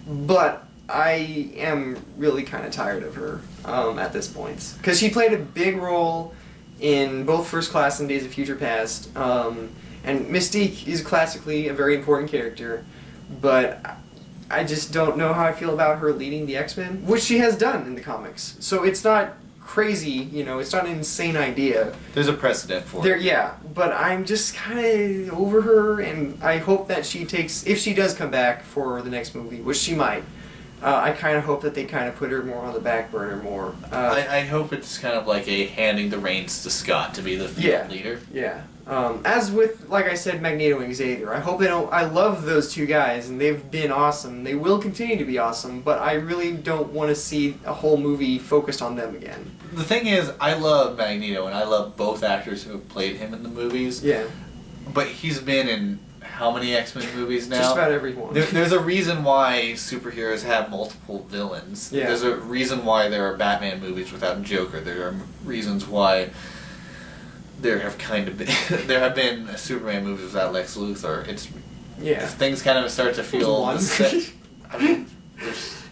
but I am really kind of tired of her at this point because she played a big role in both First Class and Days of Future Past, and Mystique is classically a very important character, but I just don't know how I feel about her leading the X-Men, which she has done in the comics. So it's not crazy, you know, it's not an insane idea. There's a precedent for it. Yeah, but I'm just kind of over her, and I hope that she takes, if she does come back for the next movie, which she might, I kind of hope that they kind of put her more on the back burner more. I hope it's kind of like a handing the reins to Scott to be the field leader. Yeah. As with, like I said, Magneto and Xavier, I hope they don't. I love those two guys, and they've been awesome. They will continue to be awesome, but I really don't want to see a whole movie focused on them again. The thing is, I love Magneto, and I love both actors who have played him in the movies. Yeah. But he's been in how many X-Men movies now? Just about every one. There's a reason why superheroes have multiple villains. Yeah. There's a reason why there are Batman movies without Joker. There are reasons why there have been Superman movies without Lex Luthor. Things kind of start to feel one. I mean,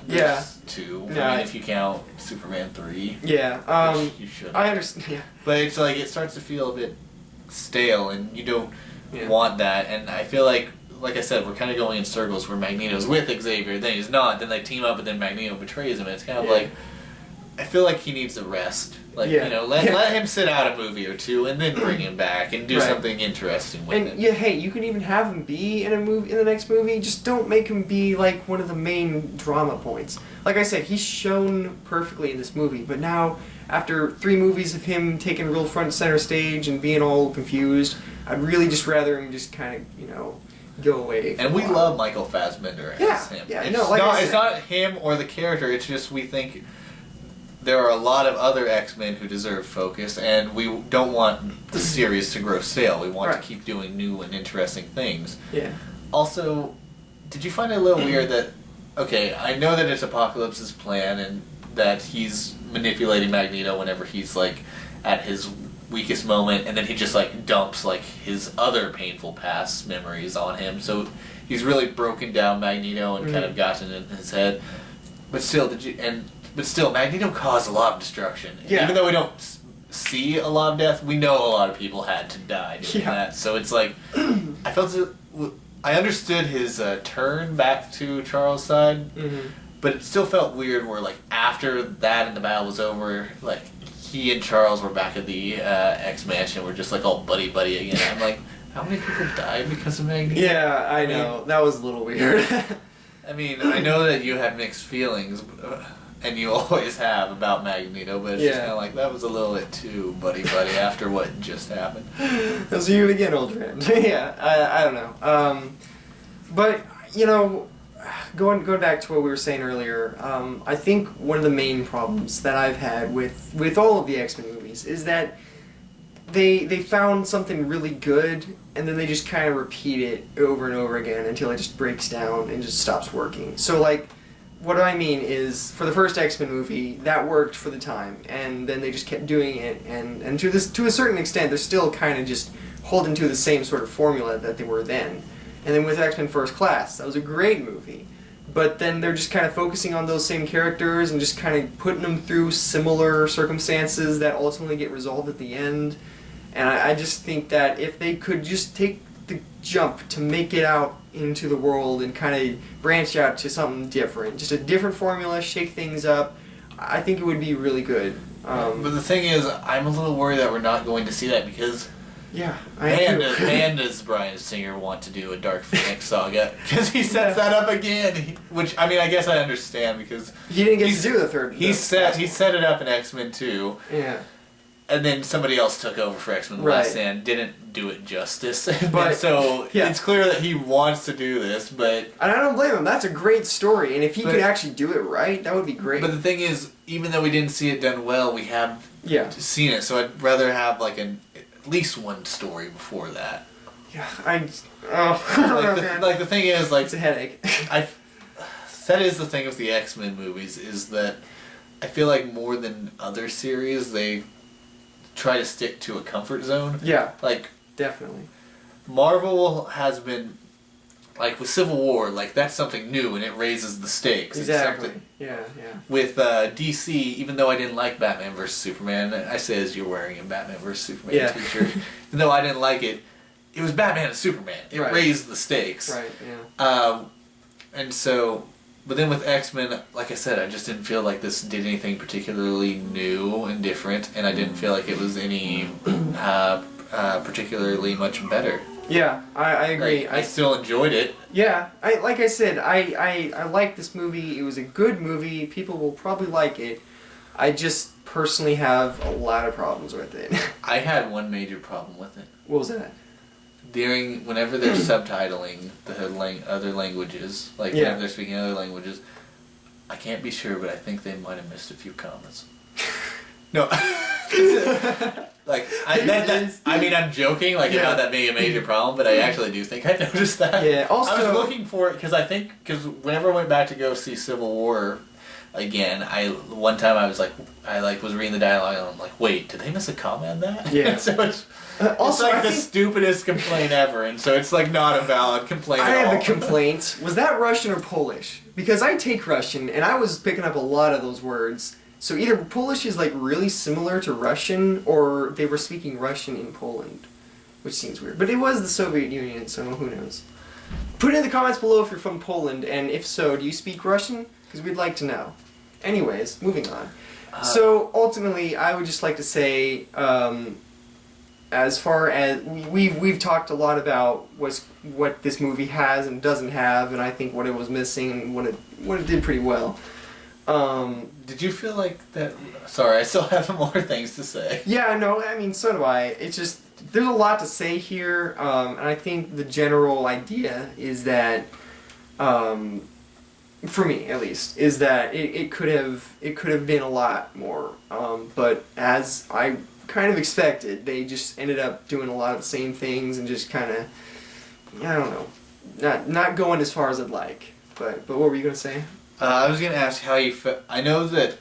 there's two. I mean, if you count Superman 3. Yeah. You should. I understand. Yeah. But it's like it starts to feel a bit stale, and you don't want that. And I feel like I said, we're kind of going in circles where Magneto's with Xavier, then he's not, then they team up, and then Magneto betrays him. And it's kind of like, I feel like he needs a rest. Like, you know, let him sit out a movie or two, and then bring him back and do something interesting with him. And hey, you can even have him be in the next movie. Just don't make him be like one of the main drama points. Like I said, he's shown perfectly in this movie, but now after 3 movies of him taking real front and center stage and being all confused, I'd really just rather him just kind of, you know, go away. And we love Michael Fassbender as him. Yeah, it's not him or the character, it's just we think there are a lot of other X-Men who deserve focus, and we don't want the series to grow stale. We want to keep doing new and interesting things. Yeah. Also, did you find it a little weird that, okay, I know that it's Apocalypse's plan and that he's manipulating Magneto whenever he's like at his weakest moment, and then he just like dumps like his other painful past memories on him. So he's really broken down Magneto and kind of gotten in his head. But still, Magneto caused a lot of destruction. Yeah. Even though we don't see a lot of death, we know a lot of people had to die doing that. So it's like, I understood his turn back to Charles' side, but it still felt weird where like after that and the battle was over, like he and Charles were back at the X-Mansion, we're just like all buddy again. I'm like, how many people died because of Magneto? Yeah, I know. That was a little weird. I mean, I know that you have mixed feelings, and you always have, about Magneto, but it's just kind of like, that was a little bit too buddy after what just happened. Those are you again, old friend. I don't know. But, you know, going back to what we were saying earlier, I think one of the main problems that I've had with all of the X-Men movies is that they found something really good, and then they just kind of repeat it over and over again until it just breaks down and just stops working. So, like, what I mean is, for the first X-Men movie, that worked for the time, and then they just kept doing it, and to a certain extent, they're still kind of just holding to the same sort of formula that they were then. And then with X-Men First Class, that was a great movie, but then they're just kind of focusing on those same characters and just kind of putting them through similar circumstances that ultimately get resolved at the end. And I just think that if they could just take the jump to make it out into the world and kind of branch out to something different, just a different formula, shake things up, I think it would be really good. But the thing is, I'm a little worried that we're not going to see that because Panda's Bryan Singer want to do a Dark Phoenix saga because he sets that up again. Which I mean, I guess I understand because he didn't get to do the third. He set it up in X-Men 2. Yeah. And then somebody else took over for X-Men Last Stand, didn't do it justice. But so it's clear that he wants to do this, but... And I don't blame him. That's a great story, and if he could actually do it right, that would be great. But the thing is, even though we didn't see it done well, we have seen it, so I'd rather have like at least one story before that. Yeah, the thing is, like... It's a headache. That is the thing with the X-Men movies, is that I feel like more than other series, they try to stick to a comfort zone. Yeah. Like, definitely. Marvel has been, like, with Civil War, like, that's something new and it raises the stakes. Exactly. Yeah. With DC, even though I didn't like Batman vs. Superman, I say as you're wearing a Batman vs. Superman t-shirt, even though I didn't like it, it was Batman and Superman. It raised the stakes. Right, yeah. And so... But then with X-Men, like I said, I just didn't feel like this did anything particularly new and different, and I didn't feel like it was any particularly much better. Yeah, I agree. Like, I still enjoyed it. Yeah, like I said, I like this movie. It was a good movie. People will probably like it. I just personally have a lot of problems with it. I had one major problem with it. What was that? Whenever they're subtitling the other languages, like whenever they're speaking other languages, I can't be sure, but I think they might have missed a few commas. No, like I mean, I'm joking, like about that being a major problem, but I actually do think I noticed that. Yeah. Also, I was looking for it because whenever I went back to go see Civil War again, one time I was reading the dialogue and I'm like, wait, did they miss a comma in that? Yeah. So it's like the stupidest complaint ever, and so it's like not a valid complaint at all. I have a complaint. Was that Russian or Polish? Because I take Russian, and I was picking up a lot of those words. So either Polish is like really similar to Russian, or they were speaking Russian in Poland, which seems weird. But it was the Soviet Union, so who knows? Put it in the comments below if you're from Poland, and if so, do you speak Russian? Because we'd like to know. Anyways, moving on. So ultimately, I would just like to say, as far as we've talked a lot about what this movie has and doesn't have, and I think what it was missing and what it did pretty well. Did you feel like that? Sorry, I still have more things to say. Yeah, no, I mean, so do I. It's just there's a lot to say here, and I think the general idea is that, for me at least, is that it could have been a lot more. But as I kind of expected, they just ended up doing a lot of the same things and just kind of, I don't know, not going as far as I'd like. But what were you gonna say? I was gonna ask how you felt. I know that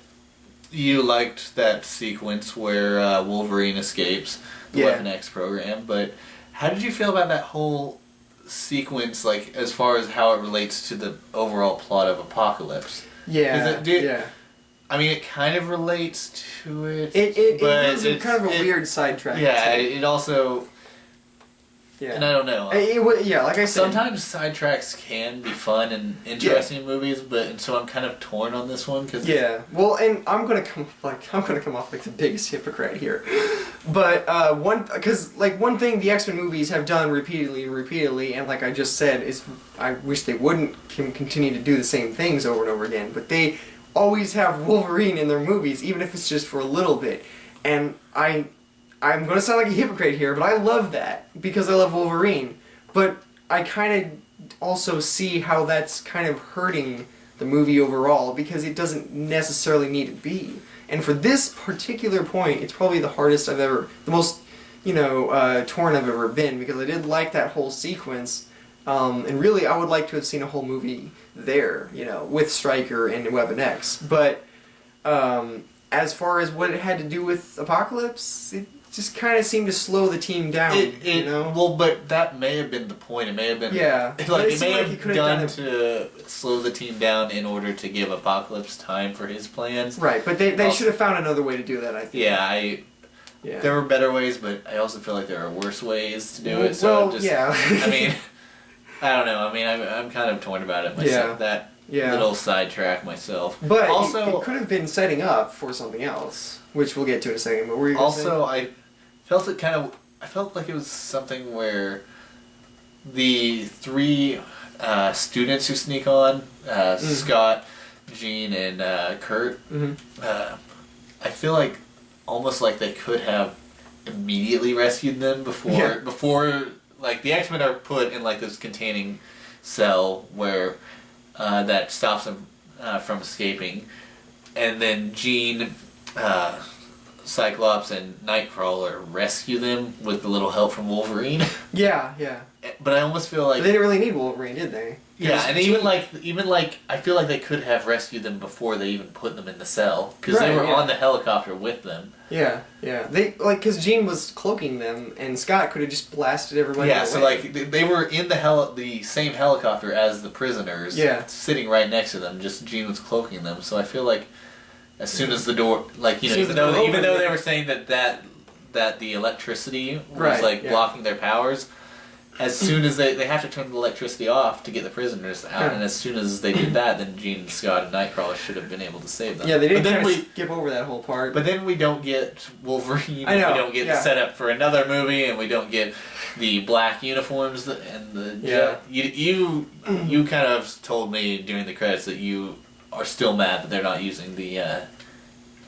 you liked that sequence where Wolverine escapes the Weapon X program, but how did you feel about that whole sequence, like as far as how it relates to the overall plot of Apocalypse? Yeah. I mean, it kind of relates to it. It was kind of a weird sidetrack. Yeah, it also. Yeah. And I don't know. Like I said, sometimes sidetracks can be fun and interesting in movies, and so I'm kind of torn on this one because. Yeah. Well, and I'm gonna come off like the biggest hypocrite here, but one thing the X-Men movies have done repeatedly, and like I just said, is I wish they wouldn't continue to do the same things over and over again, but they always have Wolverine in their movies, even if it's just for a little bit, and I'm going to sound like a hypocrite here, but I love that because I love Wolverine. But I kind of also see how that's kind of hurting the movie overall because it doesn't necessarily need to be. And for this particular point, it's probably the most, torn I've ever been because I did like that whole sequence. And really, I would like to have seen a whole movie there, with Stryker and Weapon X. But as far as what it had to do with Apocalypse, just kind of seemed to slow the team down. You know? Well, but that may have been the point. It may have been like it may have done to slow the team down in order to give Apocalypse time for his plans. Right, but they should have found another way to do that. I think. Yeah, there were better ways, but I also feel like there are worse ways to do it. So I mean, I don't know. I mean, I'm kind of torn about it myself. Little sidetrack myself. But also, it could have been setting up for something else, which we'll get to in a second. But were you also, I felt like it was something where the three students who sneak on, Scott, Jean, and Kurt, I feel like almost like they could have immediately rescued them before like the X-Men are put in like this containing cell where that stops them from escaping, and then Jean, Cyclops, and Nightcrawler rescue them with the little help from Wolverine. Yeah. But I almost feel like they didn't really need Wolverine, did they? Yeah, and even like I feel like they could have rescued them before they even put them in the cell because they were on the helicopter with them. Yeah. They because Jean was cloaking them, and Scott could have just blasted everybody away. So like they were in the same helicopter as the prisoners. Yeah. Sitting right next to them. Just Jean was cloaking them. So I feel like as soon as the door, like even though they were saying that the electricity was blocking their powers. As soon as they have to turn the electricity off to get the prisoners out, and as soon as they did that, then Jean, Scott, and Nightcrawler should have been able to save them. Yeah, they didn't skip over that whole part. But then we don't get Wolverine, we don't get the setup for another movie, and we don't get the black uniforms and the You kind of told me during the credits that you are still mad that they're not using the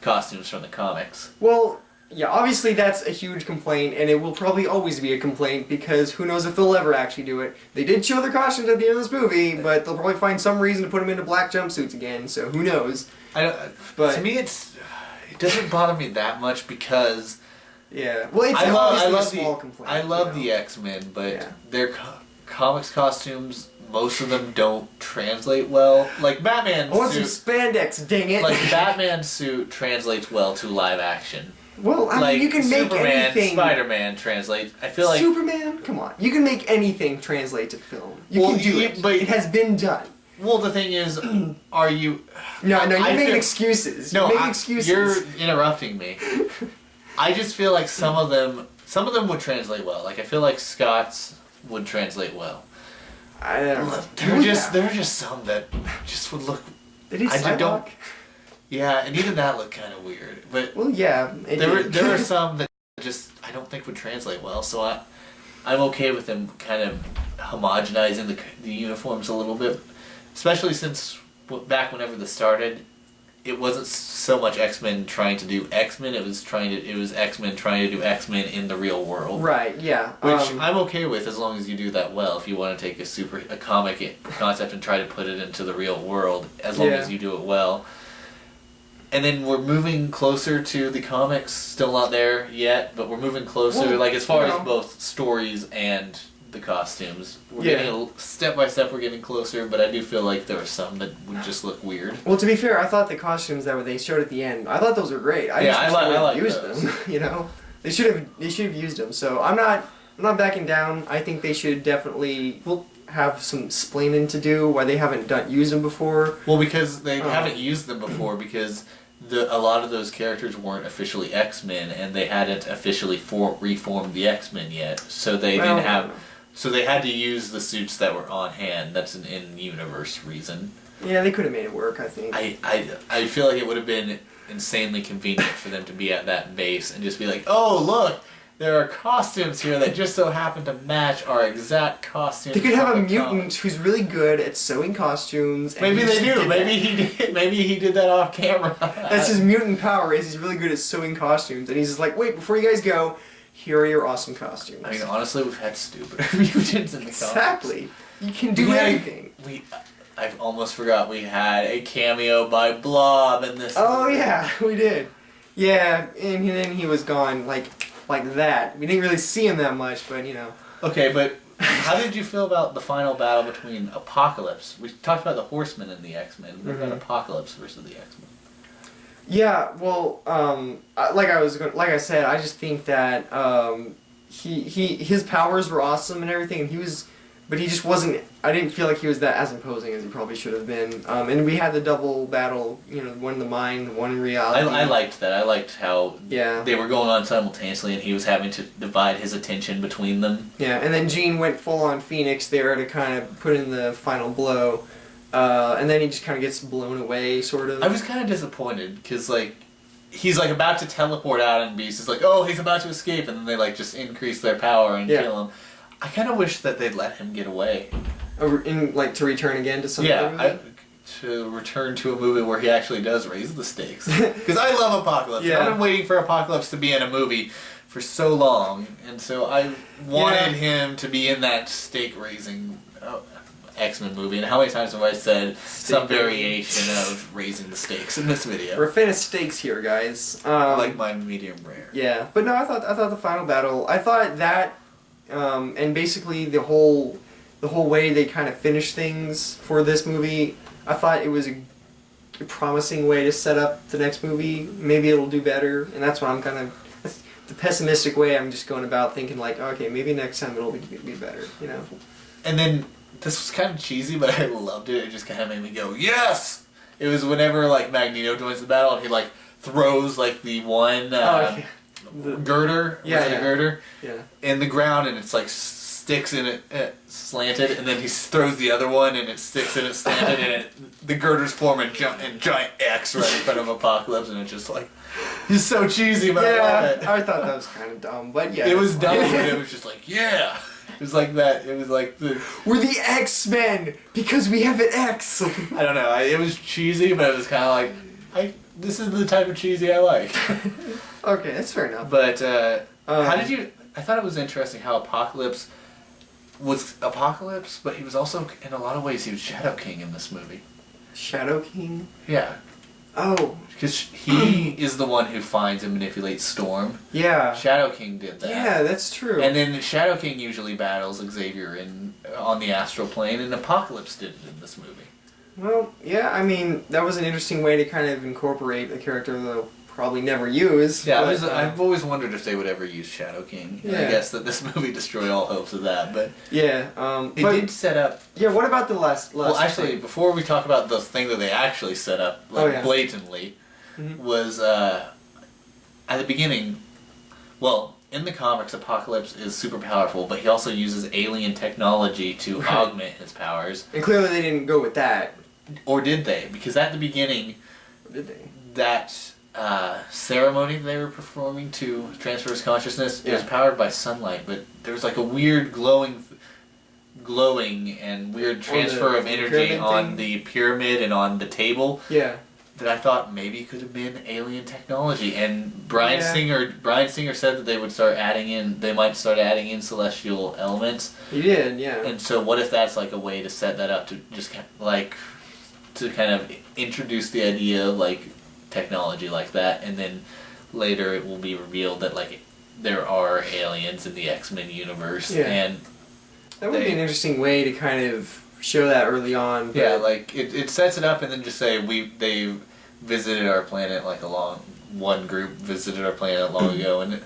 costumes from the comics. Well. Yeah, obviously that's a huge complaint, and it will probably always be a complaint, because who knows if they'll ever actually do it. They did show their costumes at the end of this movie, but they'll probably find some reason to put them into black jumpsuits again, so who knows. But to me, it doesn't bother me that much, because... Yeah, well, it's obviously a small complaint. I love the X-Men, but their comics costumes... Most of them don't translate well. Like Batman's suit... I want some spandex, dang it! Like Batman's suit translates well to live action. Well, I mean, you can make anything... Spider-Man translates... I feel like... Superman? Come on. You can make anything translate to film. You can do it. But it has been done. Well, the thing is, are you... No, you're making excuses. Excuses. You're interrupting me. I just feel like some of them would translate well. Like, I feel like Scott's would translate well. I don't know. There are just some that just would look... They did Psylocke. Yeah, and even that looked kind of weird. But well, yeah. There are some that just I don't think would translate well. So I'm okay with them kind of homogenizing the uniforms a little bit, especially since back whenever this started, it wasn't so much X-Men trying to do X-Men. It was X-Men trying to do X-Men in the real world. Right. Yeah. Which I'm okay with as long as you do that well. If you want to take a comic concept and try to put it into the real world, as long as you do it well. And then we're moving closer to the comics. Still not there yet, but we're moving closer. Like as far as both stories and the costumes, we're getting step by step. We're getting closer, but I do feel like there are some that would just look weird. Well, to be fair, I thought the costumes that they showed at the end, I thought those were great. I like used them. You know, they should have used them. So I'm not backing down. I think they should definitely have some explaining to do why they haven't used them before. Well, because they haven't used them before because. A lot of those characters weren't officially X-Men, and they hadn't officially reformed the X-Men yet, so they didn't have. So they had to use the suits that were on hand. That's an in-universe reason. Yeah, they could have made it work. I think. I feel like it would have been insanely convenient for them to be at that base and just be like, oh look. There are costumes here that just so happen to match our exact costumes. They could have a mutant who's really good at sewing costumes. And maybe they do. Maybe he did. Maybe he did that off camera. That's his mutant power. Is he's really good at sewing costumes, and he's just like, wait, before you guys go, here are your awesome costumes. I mean, honestly, we've had stupid mutants in the comics. Exactly. You can do anything. I've almost forgot we had a cameo by Blob in this. Oh yeah, we did. Yeah, and then he was gone like that. We didn't really see him that much, but you know. Okay, but how did you feel about the final battle between Apocalypse? We talked about the Horsemen and the X-Men. What about Apocalypse versus the X-Men? Yeah, well, like I said, I just think that his powers were awesome and everything, and but he just wasn't. I didn't feel like he was that as imposing as he probably should have been. And we had the double battle, one in the mind, one in reality. I liked that. I liked how yeah. they were going on simultaneously, and he was having to divide his attention between them. Yeah, and then Gene went full on Phoenix there to kind of put in the final blow. And then he just kind of gets blown away, sort of. I was kind of disappointed, because, like, he's, like, about to teleport out, and Beast is like, oh, he's about to escape, and then they, like, just increase their power and kill him. I kind of wish that they'd let him get away. To return again to some other movie? To return to a movie where he actually does raise the stakes. Because I love Apocalypse. Yeah. I've been waiting for Apocalypse to be in a movie for so long, and so I wanted him to be in that stake-raising X-Men movie. And how many times have I said some variation of raising the stakes in this video? We're a fan of stakes here, guys. I like mine medium rare. Yeah, but no, I thought the final battle. I thought that, and basically the whole way they kind of finished things for this movie. I thought it was a promising way to set up the next movie. Maybe it'll do better, and that's what I'm kind of the pessimistic way. I'm just going about thinking like, okay, maybe next time it'll be better, And then this was kind of cheesy, but I loved it. It just kind of made me go, yes! It was whenever like Magneto joins the battle, and he like throws like the one girder, girder, in the ground, and it's like sticks in it slanted, and then he throws the other one, and it sticks in it slanted, and the girders form a giant X right in front of Apocalypse, and it's just like, he's so cheesy, but I love it. I thought that was kind of dumb, but yeah. It was dumb, but it was just like, yeah! It was like that. It was like we're the X-Men because we have an X. I don't know. It was cheesy, but it was kind of like, this is the type of cheesy I like. Okay, that's fair enough. But how did you? I thought it was interesting how Apocalypse was Apocalypse, but he was also in a lot of ways he was Shadow King in this movie. Shadow King? Yeah. Oh. Because he is the one who finds and manipulates Storm. Yeah. Shadow King did that. Yeah, that's true. And then Shadow King usually battles Xavier on the astral plane, and Apocalypse did it in this movie. Well, yeah, I mean, that was an interesting way to kind of incorporate a character they'll probably never use. Yeah, but, I've always wondered if they would ever use Shadow King. Yeah. I guess that this movie destroyed all hopes of that, but... Yeah, it did set up... Yeah, what about the last well, actually, thing? Before we talk about the thing that they actually set up, blatantly, was, at the beginning... Well, in the comics, Apocalypse is super powerful, but he also uses alien technology to augment his powers. And clearly they didn't go with that. Or did they? Because at the beginning... Or did they? That... ceremony they were performing to transfer his consciousness, it was powered by sunlight, but there was like a weird glowing and weird transfer of energy on the pyramid and on the table. Yeah. That I thought maybe could have been alien technology. And Bryan Singer said that they might start adding in celestial elements. He did, yeah. And so what if that's like a way to set that up to just to kind of introduce the idea of like technology like that, and then later it will be revealed that like there are aliens in the X-Men universe, and that would be an interesting way to kind of show that early on. But yeah, like it sets it up, and then just say they visited our planet one group visited our planet long ago,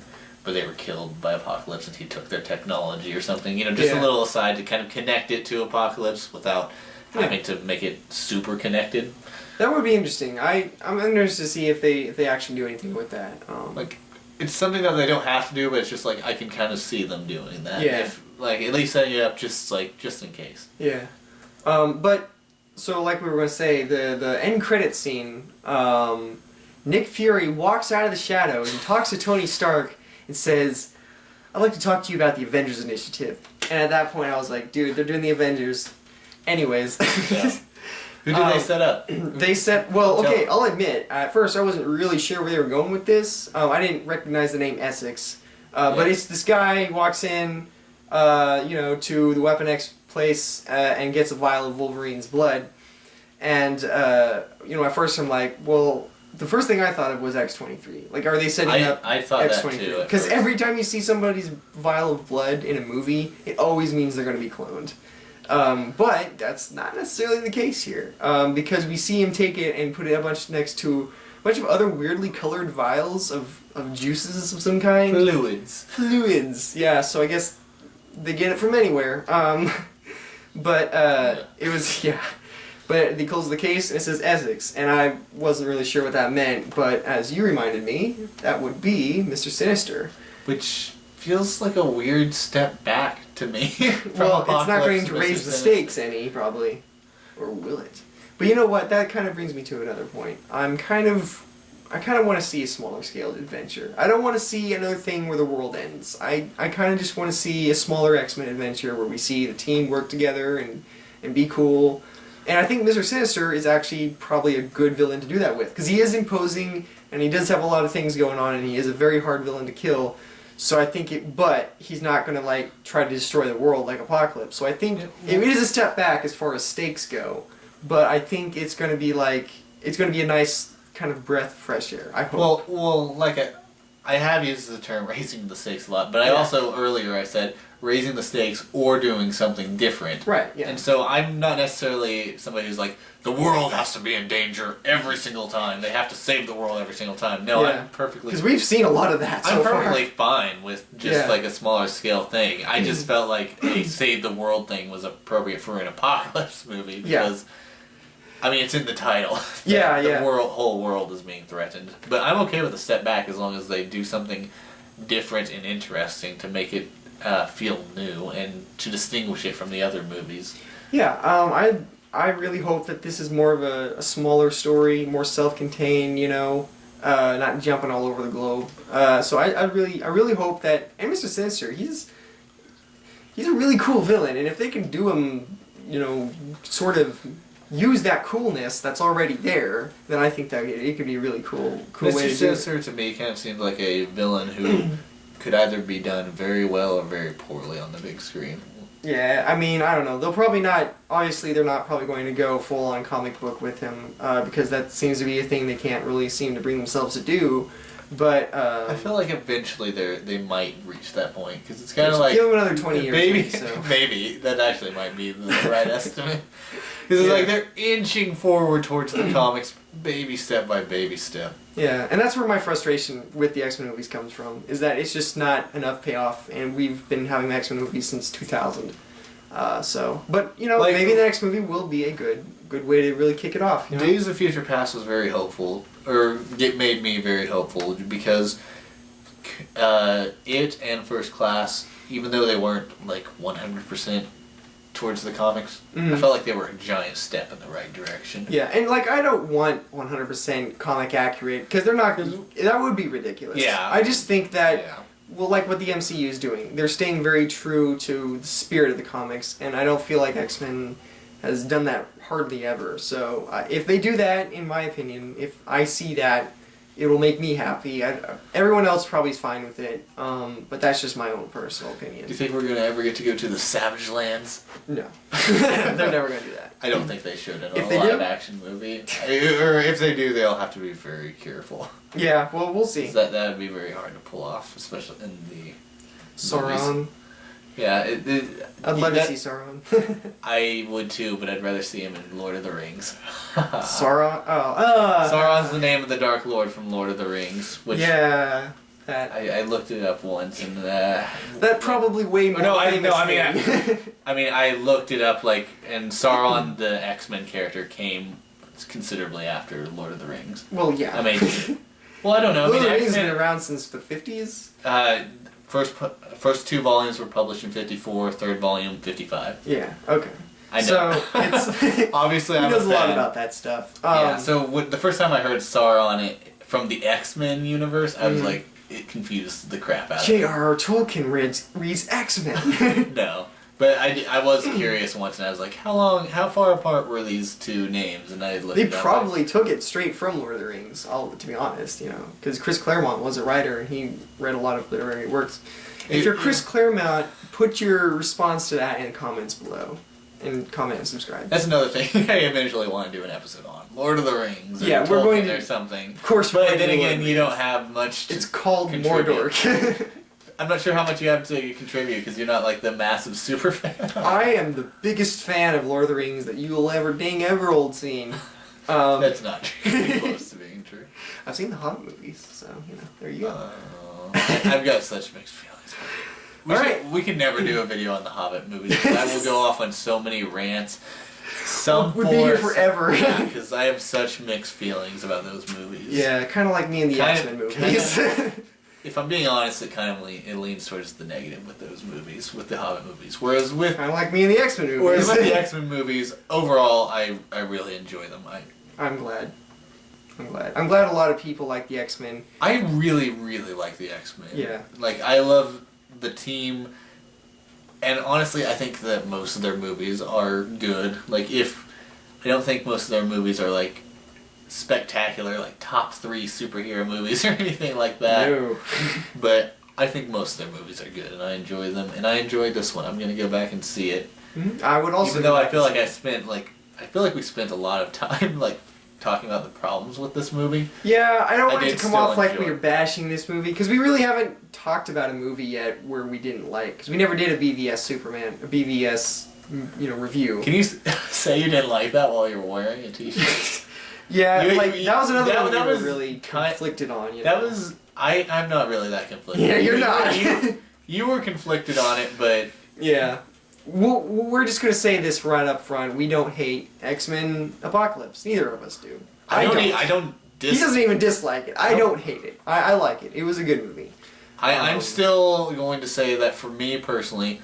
but they were killed by Apocalypse, and he took their technology or something. Just a little aside to kind of connect it to Apocalypse without having to make it super connected. That would be interesting. I'm interested to see if they actually do anything with that. It's something that they don't have to do, but it's just like I can kind of see them doing that. Yeah. If, at least setting it up just in case. Yeah. But so like we were gonna say, the end credit scene, Nick Fury walks out of the shadows and talks to Tony Stark and says, "I'd like to talk to you about the Avengers Initiative." And at that point, I was like, "Dude, they're doing the Avengers." Anyways. Yeah. Who did they set up? They set... Well, okay, I'll admit, at first I wasn't really sure where they were going with this. I didn't recognize the name Essex. But it's this guy who walks in, to the Weapon X place and gets a vial of Wolverine's blood. And, at first I'm like, well... The first thing I thought of was X-23. Like, are they setting up I thought X-23? That too. Because every time you see somebody's vial of blood in a movie, it always means they're going to be cloned. But that's not necessarily the case here, because we see him take it and put it next to a bunch of other weirdly colored vials of juices of some kind. Fluids, yeah, so I guess they get it from anywhere. But it was, yeah. But he closes the case and it says Essex, and I wasn't really sure what that meant, but as you reminded me, that would be Mr. Sinister. Which feels like a weird step back to me. Well, it's not going to raise the stakes any, probably. Or will it? But you know what, that kind of brings me to another point. I kind of want to see a smaller scale adventure. I don't want to see another thing where the world ends. I kind of just want to see a smaller X-Men adventure where we see the team work together and be cool. And I think Mr. Sinister is actually probably a good villain to do that with. Because he is imposing, and he does have a lot of things going on, and he is a very hard villain to kill. So I think but he's not going to, like, try to destroy the world like Apocalypse. So I think it is a step back as far as stakes go. But I think it's going to be, like, it's going to be a nice kind of breath of fresh air, I hope. Well, like, I have used the term raising the stakes a lot, but I also, earlier I said, raising the stakes or doing something different. Right, yeah. And so I'm not necessarily somebody who's like, the world has to be in danger every single time. They have to save the world every single time. No, I'm perfectly... Because we've seen a lot of that so far. I'm perfectly fine with just like a smaller scale thing. I just felt like a save the world thing was appropriate for an Apocalypse movie because... I mean, it's in the title. The whole world is being threatened. But I'm okay with a step back as long as they do something different and interesting to make it feel new and to distinguish it from the other movies. Yeah, I really hope that this is more of a smaller story, more self-contained, you know, not jumping all over the globe. So I really hope that, and Mr. Sinister, he's a really cool villain, and if they can do him, you know, sort of use that coolness that's already there, then I think that it could be a really cool way to do it. Mr. Sinister to me kind of seems like a villain who could either be done very well or very poorly on the big screen. Yeah, I mean, I don't know. They'll probably not, obviously they're not probably going to go full on comic book with him, because that seems to be a thing they can't really seem to bring themselves to do. But I feel like eventually they might reach that point, because it's kind of like... Give them another 20 years. Maybe, maybe. That actually might be the right estimate. Because it's like they're inching forward towards the comics, baby step by baby step. Yeah, and that's where my frustration with the X-Men movies comes from, is that it's just not enough payoff, and we've been having the X-Men movies since 2000. But, you know, like, maybe the next movie will be a good way to really kick it off. You know? Days of Future Past was very hopeful, or it made me very hopeful, because it and First Class, even though they weren't, like, 100% towards the comics, I felt like they were a giant step in the right direction. Yeah, and like I don't want 100% comic accurate, because they're not. That would be ridiculous. Yeah. I just think that, well, like what the MCU is doing, they're staying very true to the spirit of the comics, and I don't feel like X-Men has done that hardly ever. So if they do that, in my opinion, if I see that, it will make me happy. Everyone else probably is fine with it, but that's just my own personal opinion. Do you think we're going to ever get to go to the Savage Lands? No. They're never going to do that. I don't think they should in a live-action movie. Or if they do, they'll have to be very careful. Yeah, well, we'll see. That would be very hard to pull off, especially in the Sauron. Movies. Yeah, I'd love to see Sauron. I would too, but I'd rather see him in Lord of the Rings. Sauron? Sauron's the name of the Dark Lord from Lord of the Rings. Which that. I looked it up once and that probably way more. I mean, I looked it up and Sauron, the X-Men character, came considerably after Lord of the Rings. Well, yeah. I mean, well, I don't know. Lord of the Rings has been around since the 50s. First two volumes were published in 54, third volume 55. Yeah, okay. I know. So, it's... Obviously, he I'm knows a lot fan. about that stuff. Yeah, so the first time I heard Sauron from the X-Men universe, I was like, it confused the crap out of me. J.R.R. Tolkien reads X-Men. No. But I was curious once, and I was like, how far apart were these two names? And I looked They it up, probably took it straight from Lord of the Rings, to be honest, you know. Because Chris Claremont was a writer, and he read a lot of literary works. If you're Chris Claremont, put your response to that in the comments below. And comment and subscribe. That's another thing I eventually want to do an episode on. Lord of the Rings, or we're going to... or something. Of course, but then again, you don't have much to It's called contribute. MORDORK. I'm not sure how much you have to contribute because you're not like the massive super fan. I am the biggest fan of Lord of the Rings that you will ever old seen. That's not true. Close to being true. I've seen the Hobbit movies, so there you go. I've got such mixed feelings. We can never do a video on the Hobbit movies. I will go off on so many rants. We'd be here forever. Yeah, because I have such mixed feelings about those movies. Yeah, kind of like me in the X-Men movies. If I'm being honest, it leans towards the negative with those movies, with the Hobbit movies. Whereas with kind of like me in the X-Men movies. Whereas with the X-Men movies, overall, I really enjoy them. I'm glad. I'm glad a lot of people like the X-Men. I really, really like the X-Men. Yeah. Like, I love the team, and honestly, I think that most of their movies are good. Like, I don't think most of their movies are, like, spectacular, like, top 3 superhero movies or anything like that. No. But I think most of their movies are good, and I enjoy them, and I enjoyed this one. I'm going to go back and see it. Mm-hmm. I would also... Even though I feel like we spent a lot of time, like, talking about the problems with this movie. Yeah, I don't want it to come off like we were bashing this movie, because we really haven't talked about a movie yet where we didn't like, because we never did a BVS review. Can you say you didn't like that while you were wearing a t-shirt? Yeah, that was another one that was really conflicted on. That was... I'm not really that conflicted. Yeah, you're not. You were conflicted on it, but... Yeah. We're just going to say this right up front. We don't hate X-Men Apocalypse. Neither of us do. I don't He doesn't even dislike it. I don't hate it. I like it. It was a good movie. I'm still going to say that for me personally,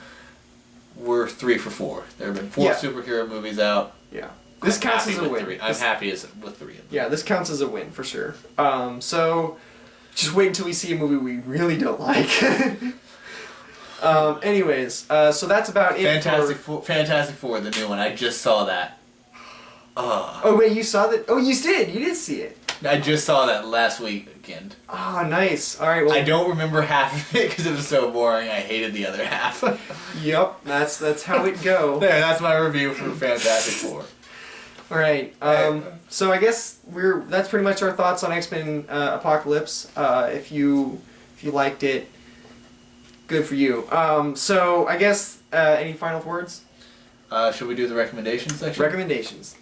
we're 3 for 4. There have been 4 superhero movies out. Yeah. This counts as a win. I'm happy with 3 of them. Yeah, this counts as a win for sure. So just wait until we see a movie we really don't like. Anyways, so that's about it. Fantastic Four, the new one. I just saw that. Oh wait, you saw that? Oh, you did. You did see it. I just saw that last weekend. Oh, nice. All right. Well, I don't remember half of it because it was so boring. I hated the other half. Yep, that's how it go. There, that's my review for Fantastic Four. All right. So I guess that's pretty much our thoughts on X-Men Apocalypse. If you liked it, good for you. So I guess any final words? Should we do the recommendations section? Recommendations.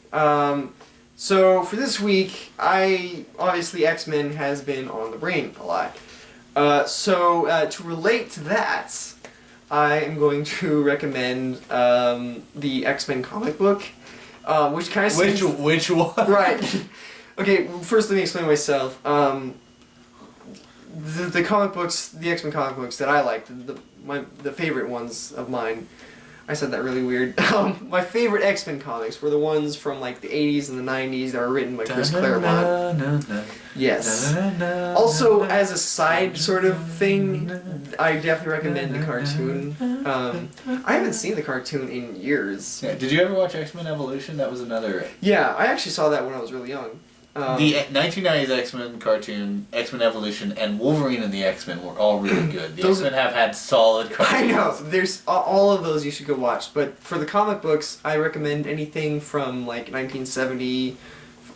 So for this week, obviously X-Men has been on the brain a lot. So to relate to that, I am going to recommend the X-Men comic book, which kind of seems... Which one? Right. Okay, first let me explain myself. The comic books, the X-Men comic books that I like, the favorite ones of mine, I said that really weird. My favorite X-Men comics were the ones from like the 80s and the 90s that were written by Chris Claremont. Yes. Also, as a side sort of thing, I definitely recommend the cartoon. I haven't seen the cartoon in years. Yeah, did you ever watch X-Men Evolution? That was another... Yeah, I actually saw that when I was really young. The 1990s X-Men cartoon, X-Men Evolution, and Wolverine and the X-Men were all really good. The X-Men have had solid cartoons. I know. There's all of those you should go watch. But for the comic books, I recommend anything from like 1970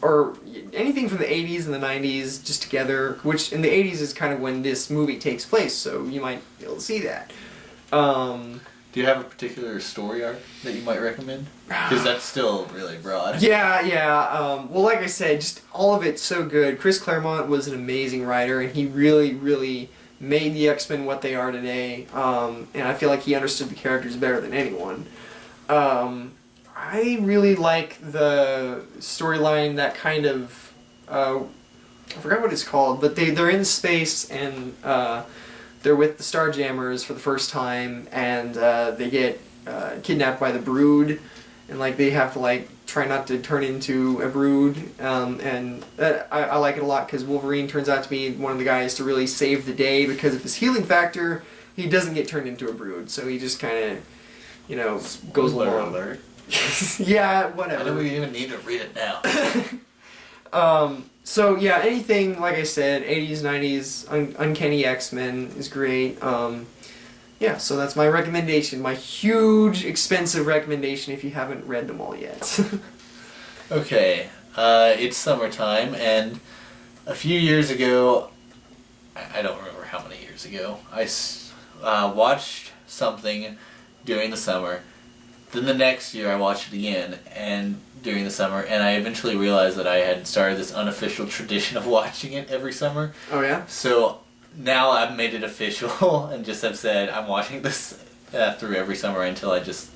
or anything from the 80s and the 90s just together, which in the 80s is kind of when this movie takes place, so you might be able to see that. Do you have a particular story arc that you might recommend? Because that's still really broad. Yeah. Well, like I said, just all of it's so good. Chris Claremont was an amazing writer, and he really, really made the X-Men what they are today. And I feel like he understood the characters better than anyone. I really like the storyline that kind of... I forgot what it's called, but they're in space, and... they're with the Starjammers for the first time, and they get kidnapped by the Brood, and like they have to like try not to turn into a Brood. And I like it a lot because Wolverine turns out to be one of the guys to really save the day because of his healing factor. He doesn't get turned into a Brood, so he just kind of, goes along. Alert. Yeah, whatever. I don't even need to read it now. So yeah, anything, like I said, 80s, 90s, Uncanny X-Men is great. Yeah, so that's my recommendation. My huge, expensive recommendation if you haven't read them all yet. Okay, it's summertime, and a few years ago, I don't remember how many years ago, watched something during the summer. Then the next year I watched it again and during the summer, and I eventually realized that I had started this unofficial tradition of watching it every summer. Oh yeah? So now I've made it official and just have said I'm watching this through every summer until I just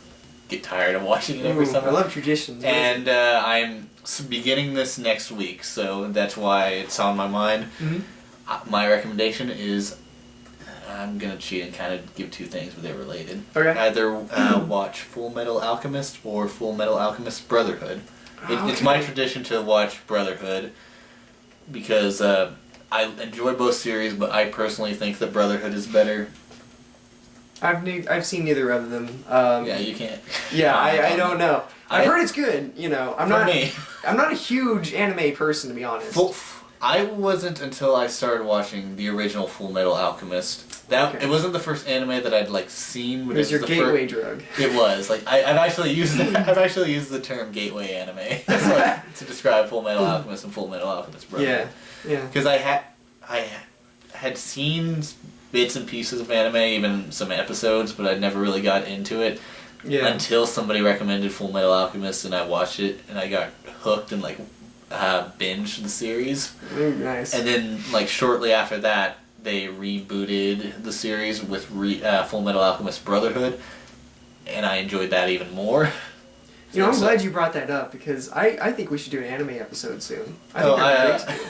get tired of watching it every summer. I love traditions. And I'm beginning this next week, so that's why it's on my mind. Mm-hmm. My recommendation is I'm going to cheat and kind of give two things, but they're related. Okay. Either watch Full Metal Alchemist or Full Metal Alchemist Brotherhood. It's my tradition to watch Brotherhood because I enjoy both series, but I personally think that Brotherhood is better. I've seen neither of them. Yeah, you can't. Yeah, I don't know. I've heard it's good. You know, I'm not a huge anime person, to be honest. I wasn't until I started watching the original Full Metal Alchemist. It wasn't the first anime that I'd seen. But it was your gateway drug. It was I've actually used the term gateway anime to describe Full Metal Alchemist and Full Metal Alchemist Brotherhood. Yeah. Because I had seen bits and pieces of anime, even some episodes, but I never really got into it until somebody recommended Full Metal Alchemist, and I watched it, and I got hooked and binged the series. Nice. And then shortly after that, they rebooted the series with Full Metal Alchemist Brotherhood, and I enjoyed that even more. You know, I'm glad you brought that up because I think we should do an anime episode soon. I think that'd be great.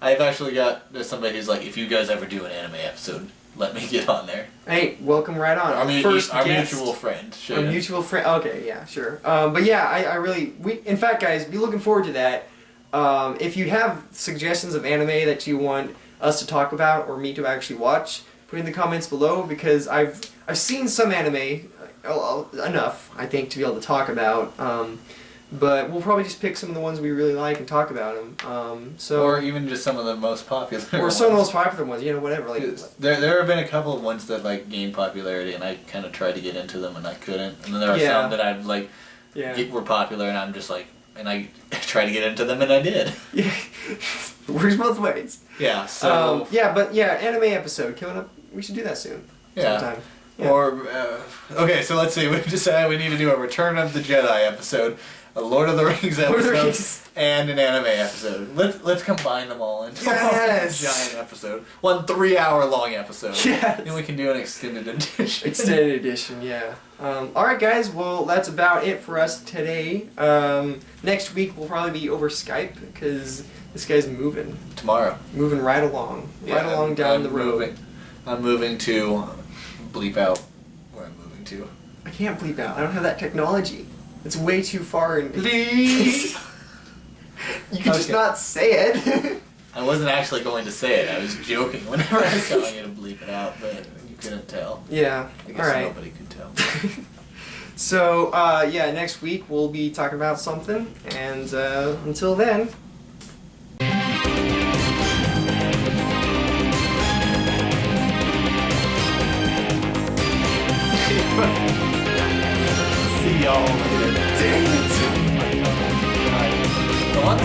I've actually got somebody who's like, if you guys ever do an anime episode, let me get on there. Hey, welcome right on. Our mutual friend. Sure. Our mutual friend. Okay, yeah, sure. But yeah, I really in fact, guys, be looking forward to that. If you have suggestions of anime that you want us to talk about or me to actually watch, put in the comments below because I've seen some anime enough, I think, to be able to talk about. But we'll probably just pick some of the ones we really like and talk about them. Or even just some of the most popular or ones. Some of the most popular ones, whatever. There have been a couple of ones that gained popularity, and I kind of tried to get into them, and I couldn't. And then there are some that I've were popular, and I'm just and I tried to get into them, and I did. Yeah, works both ways. Yeah. So. Anime episode coming up. We should do that soon. Yeah. Sometime. Yeah. Or okay, so let's see. We've decided we need to do a Return of the Jedi episode, a Lord of the Rings episode, and an anime episode. Let's combine them all into one giant episode. 1 3-hour long episode. Yes. Then we can do an extended edition. Extended edition, yeah. Alright guys, well that's about it for us today. Next week we'll probably be over Skype because this guy's moving. Tomorrow. Moving right along. Down the road. I'm moving to bleep out where I'm moving to. I can't bleep out. I don't have that technology. It's way too far. Please. You can just not say it. I wasn't actually going to say it. I was joking whenever I was telling you to bleep it out, but you couldn't tell. Yeah. I guess nobody could tell. So, next week we'll be talking about something, and until then. See y'all later. Dang it! Come on,